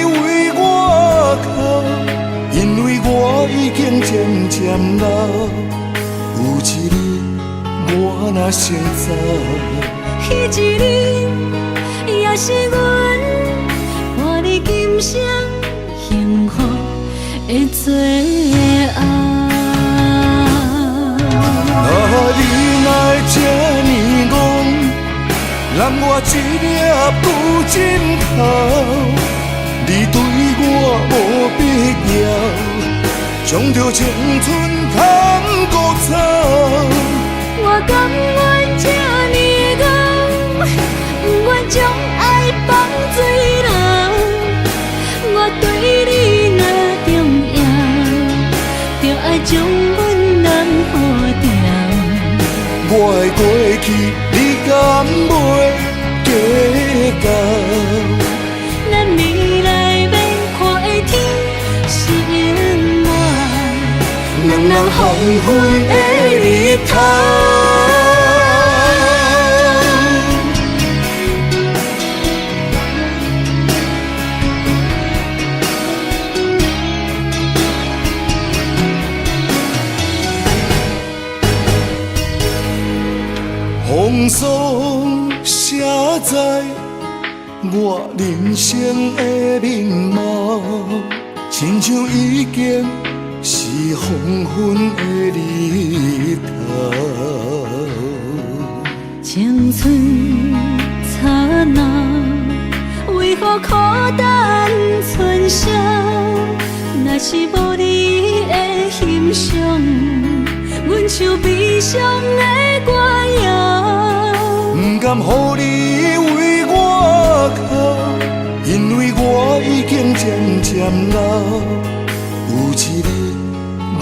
为我哭，因为我已经渐渐老。有一日我若先走，彼一日也是阮伴你今生幸福的最后。你若会这呢戆，揽我一粒旧枕头，你对我无必要，将着青春通搁走。我甘愿这呢戆，不愿将爱放水流。我对你若重要，就爱将阮人付掉。我的过去，你敢袂计较？咱未来免看的天是永远，两人黄昏的日头。风霜写在我人生的面貌，亲像已经是黄昏的日头。青春刹那，为何孤单春宵？若是无你的欣赏，阮像悲伤的歌谣。不甘予你为我哭，因为我已经渐渐老。有一日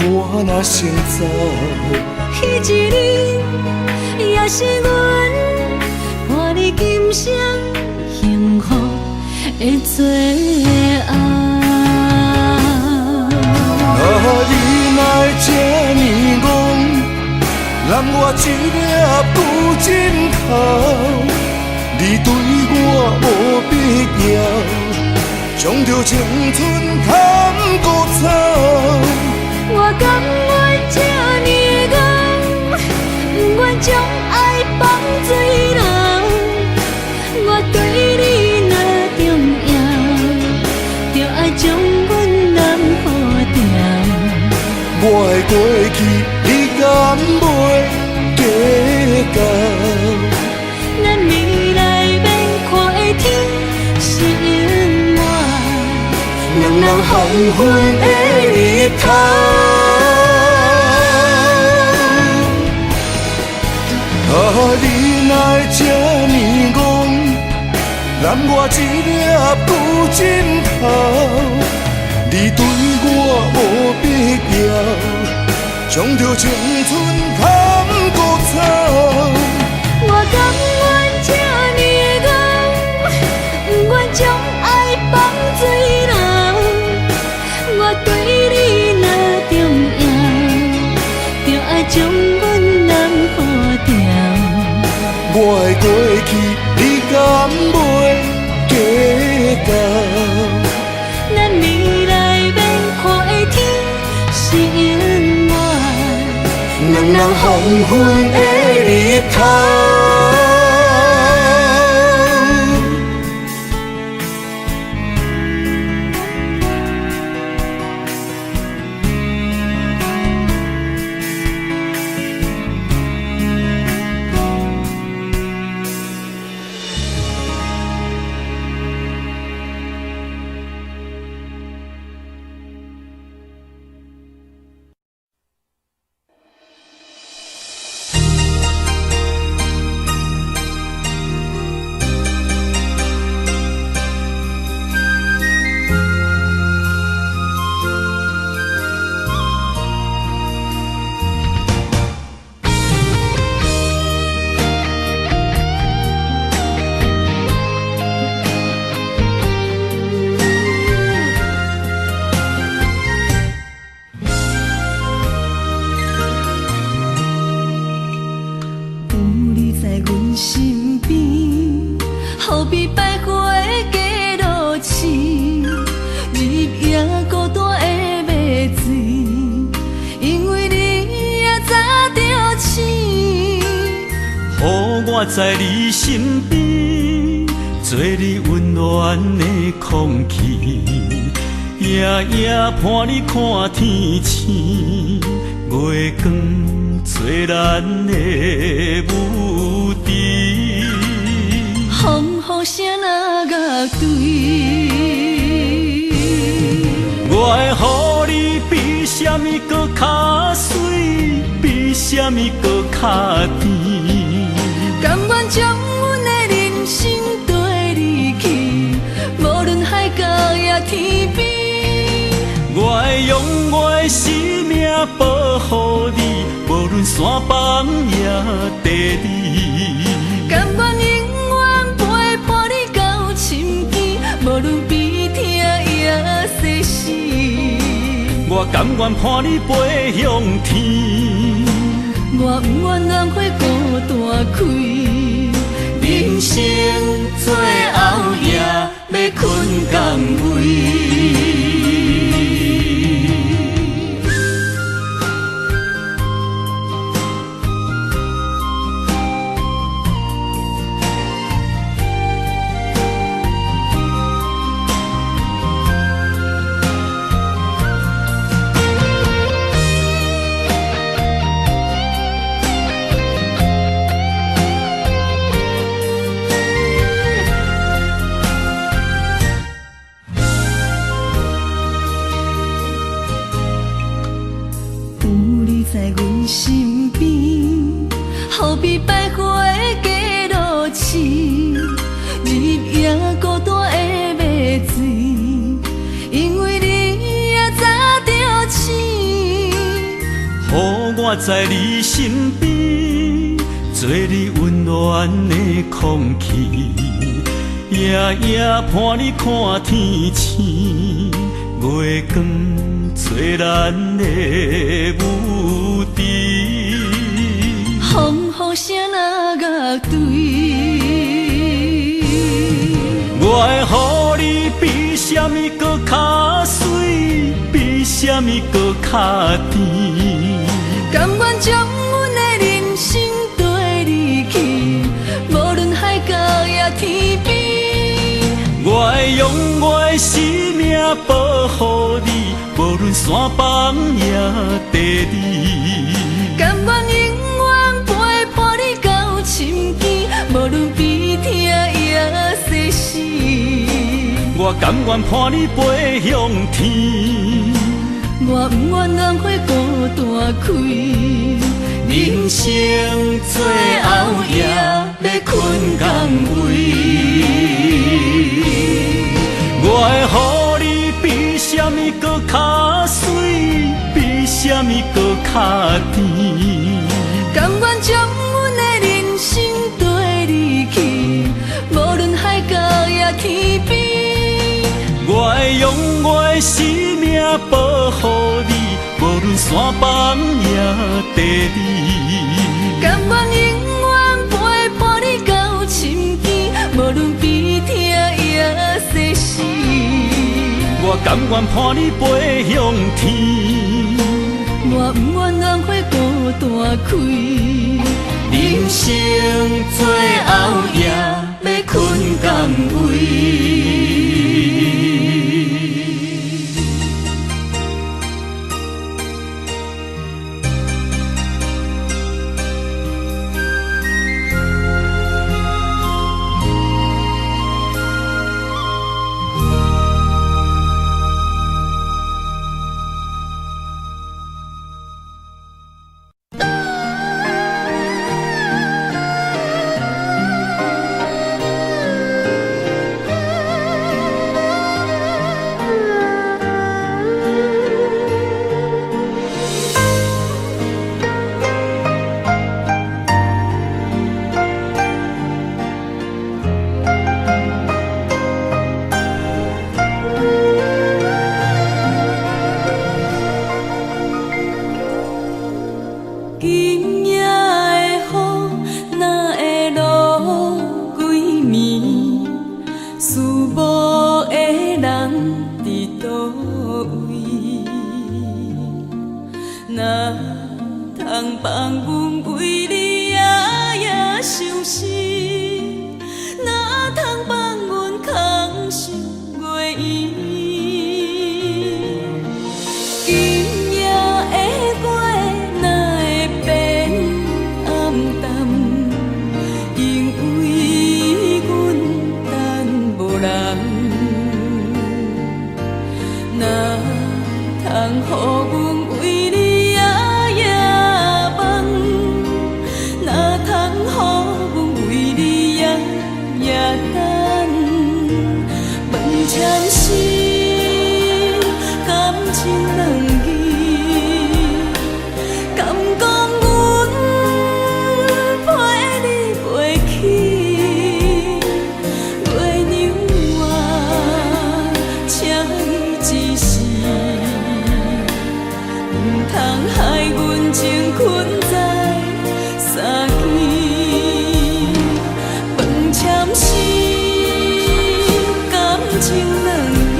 我若先走，彼一日也是阮伴你今生幸福的最后。你若会这呢戆，揽我一粒旧枕头，你对我无必要，将着青春通搁走。我甘愿这呢戆，不愿将爱放水流。我对你若重要，就爱将阮人付掉。我的过去，你敢袂计较？咱未来免看的天是永远，两人黄昏的日头。你若会这呢戆，揽我一粒旧枕头，你对我无必要，将着青春通搁走。我甘愿这呢戆，不愿将爱放水流。我对你若重要，就爱将阮人付掉。我的过去，你敢袂计较？咱未来免看的天是永远，两人黄昏的日头。我在你身边，做你温暖的空气，夜夜伴你看天星，月光做咱的舞池。风雨声哪乐对？我会予你比什么搁较水，比什么搁较甜。甘愿将阮的人生跟你去，无论海角也天边。我会用我的生命保护你，无论山崩也地理。甘愿永远陪伴你到深更，无论比天也世事。我甘愿伴你飞向天，我不愿浪费孤单开。人生最后夜要困港位。在阮身边，好比百花的街路痴，日夜孤单的迷醉，因为你也早着醒。予我在你身边，做你温暖的空气，夜夜伴你看天星，月光做咱的舞池。风雨声哪乐对？我会予你比什么搁较水，比什么搁较甜。甘愿将阮的人生跟你去，无论海角也天边。我会用我的生命保护你，无论山崩也地理。甘愿永远陪伴你到深更，无论比天也世事。我甘愿伴你飞向天，我不愿浪费孤单开。人生最后夜要困港位。我会予你比什么搁较水，比什么搁较甜。甘愿将阮的人生跟你去，无论海角也天边。我会用我的生命保护你，无论山崩也地理。甘愿永远陪伴你到深更，无论比天也世事。我甘愿伴你飞向天，我不愿浪费孤单开。人生最后夜要困港位。哪通放阮为你夜夜想时，哪通放阮空想月圆？今夜的月哪会变暗淡？因为阮等无人，哪通予阮为你夜夜梦？哪通予阮为你夜夜等？问前世，感情两字，敢讲阮陪你陪去？月娘啊，请你一时，唔通害阮情困在三更。问前世，感情两字，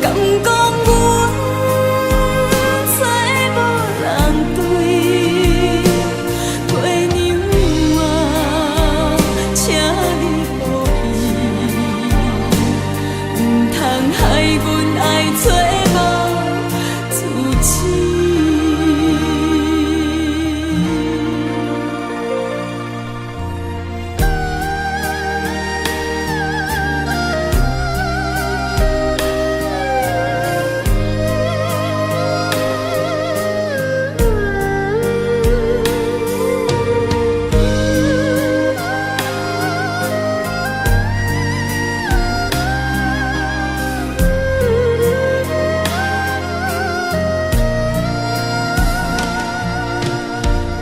敢讲阮再无人对？月娘啊，请你保庇，唔通害阮爱找无自知。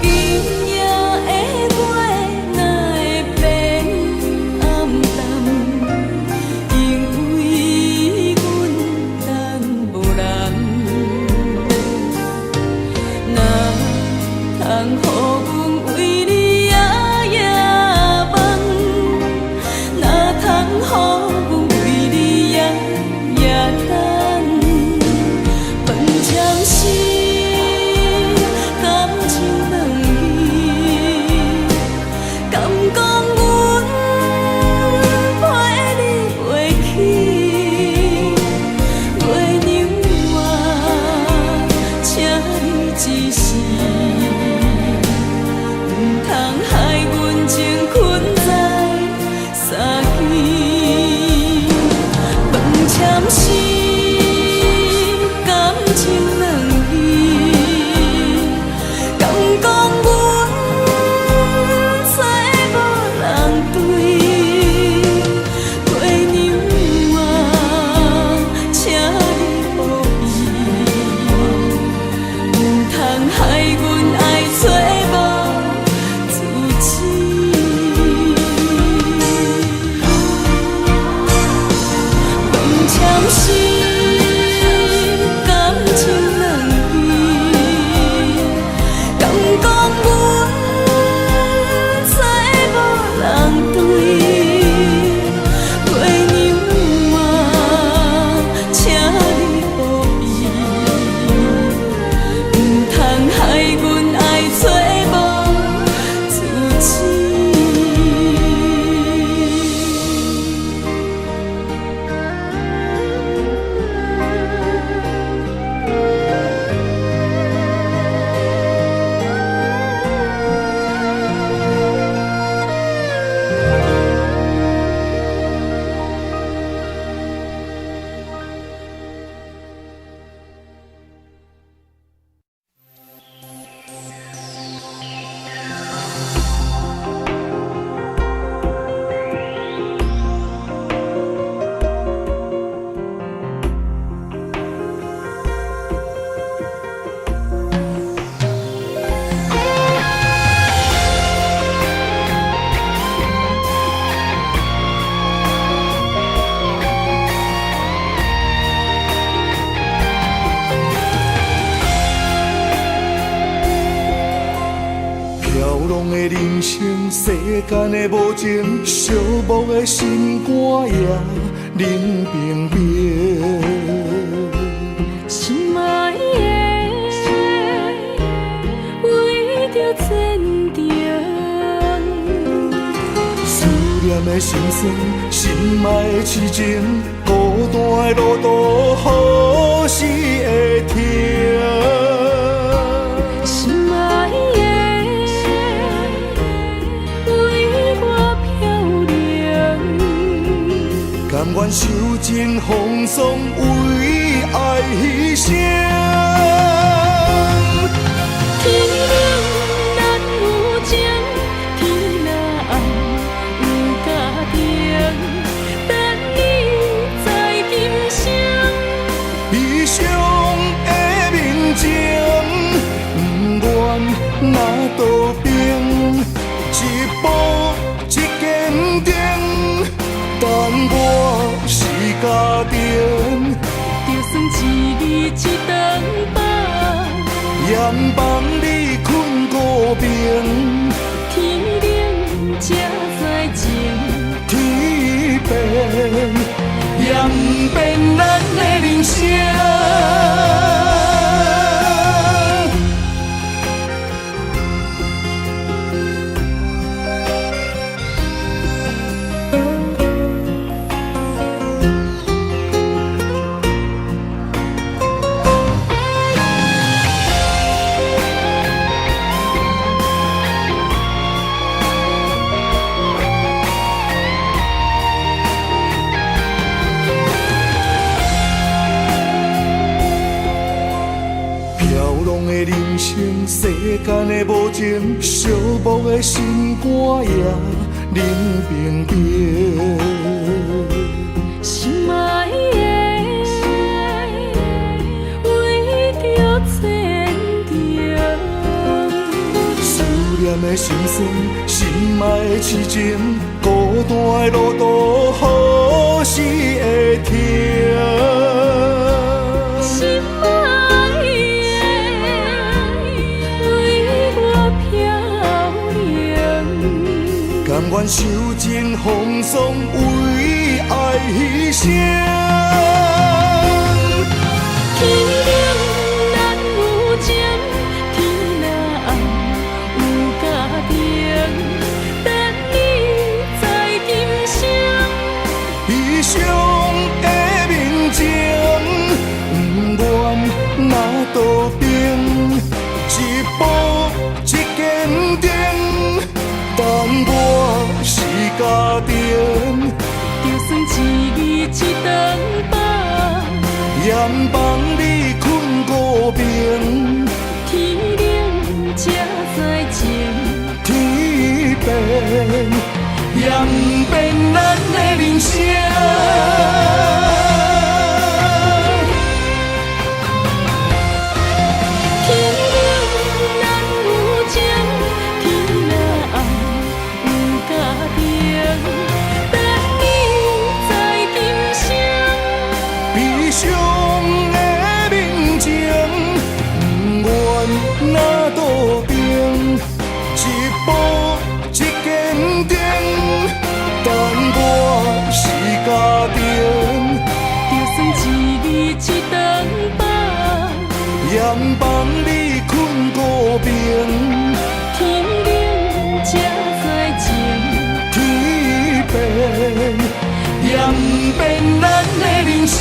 今夜的月哪会变暗淡？因为阮等无人，哪通予阮为你夜夜梦？哪通予阮为你夜夜等？问前世，感情两字，敢讲阮陪你陪去？月娘啊，请你一时，唔通害阮情困在三更。问前世，感情两字，敢讲阮再无人对？月娘啊，请你保庇，唔通害阮爱找无自知。问前世，感情两字，敢讲阮再无人对？月娘啊，请你保庇，唔通害阮爱找无自知。飘浪的人生，世间的无情，寂寞的心肝也冷冰冰。心爱的，为着前程。的心酸，心爱的痴情，孤单的路途，何时会停？心爱的，为我漂亮，甘愿受尽风霜，为爱牺牲。天亮咱有情，天若暗有家庭，等你在今生。悲伤的面前，不愿哪道平，一步一坚定，等我是家庭。就算一日一顿饱，阳房里困孤眠，天亮才知情。天变，也不变咱的人生。飘浪的人生，世间的无情，寂寞的心肝也冷冰冰。心爱的，为着坚定。思念的心酸，心爱的痴情，孤单的路途，何时会停？心爱的，为我漂亮，甘愿受尽风霜，为爱牺牲。天亮咱有情，天若暗有家庭，等你在今生。悲伤的面前，不愿哪道平，一步一坚定，等我是家庭。就算一日一顿饱，阳房里困孤眠，天亮才知情。天变，也不变咱的人生。天亮咱有情，天若暗有家庭，等你在今生。悲伤的面前，不愿哪道平，一步一坚定，等我是家庭。就算一日一顿饱，阳房里困孤眠，天亮才知情。天变，也不变咱的人生。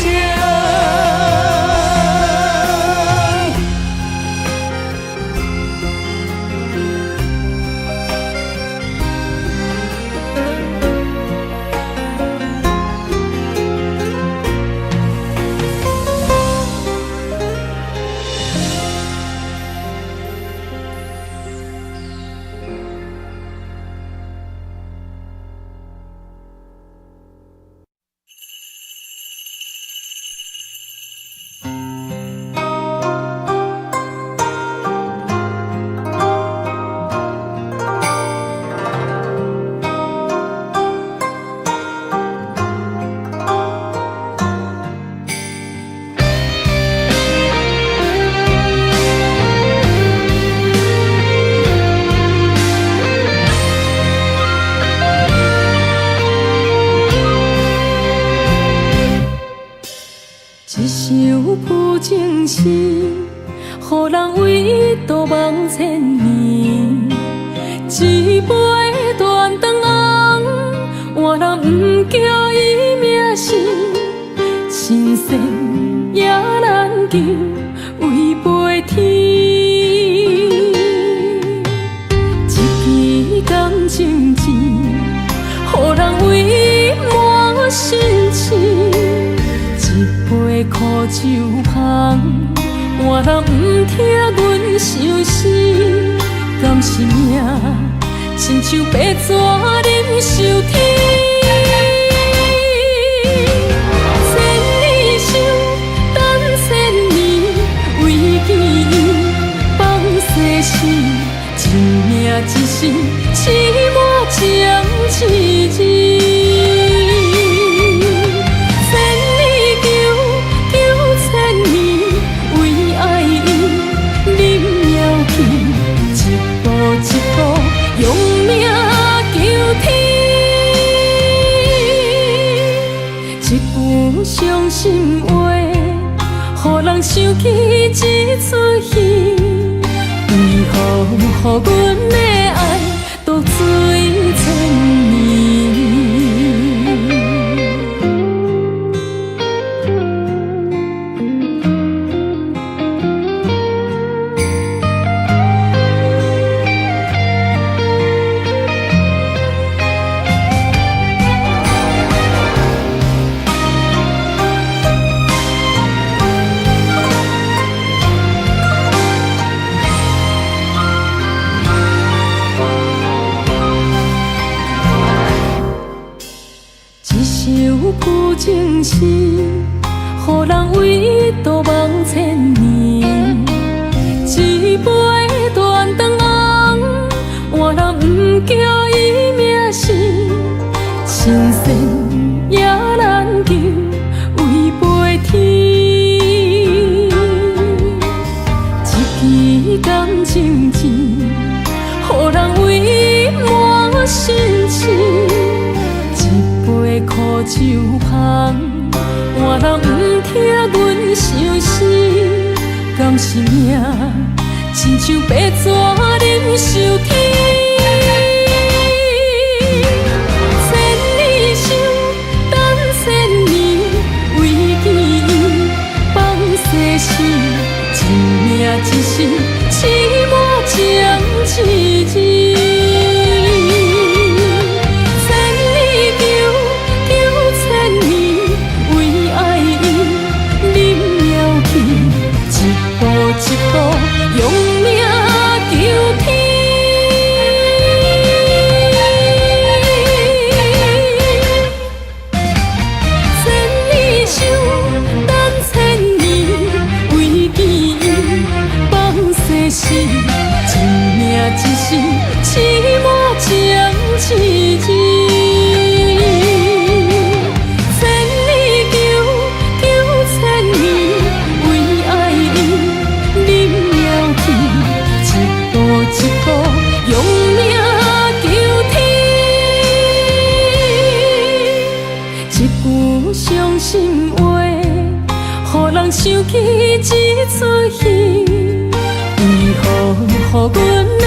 情是，予人为度望千年。一杯断肠红，换换人不叫伊名姓，神仙也难求，违背天。一支感情钱，予人为满心痴。一杯苦酒香，换人不听阮相思。甘是命，亲像白纸忍受天。一命一世，痴魔将痴字。千里求，求千里，为爱伊忍了去，一步一步用命求天。一句伤心话，予人想起一出戏。为何予阮的爱dur水千年？旧情诗，予人为度望千年。一杯断肠红，换人不叫伊名姓。神仙也难求，违背天。一支感情钱，予人为满心痴。杯苦酒香，换人不听阮相思。甘是命，亲像白纸忍受天。千里想，等千年，为见伊放世事。一命一世，痴魔将痴字。一步用命求天，千里想，等千年，为见伊放世事。一命一世，痴魔将痴字。一步用命求天，一句伤心话，予人想起一出戏。为何予阮？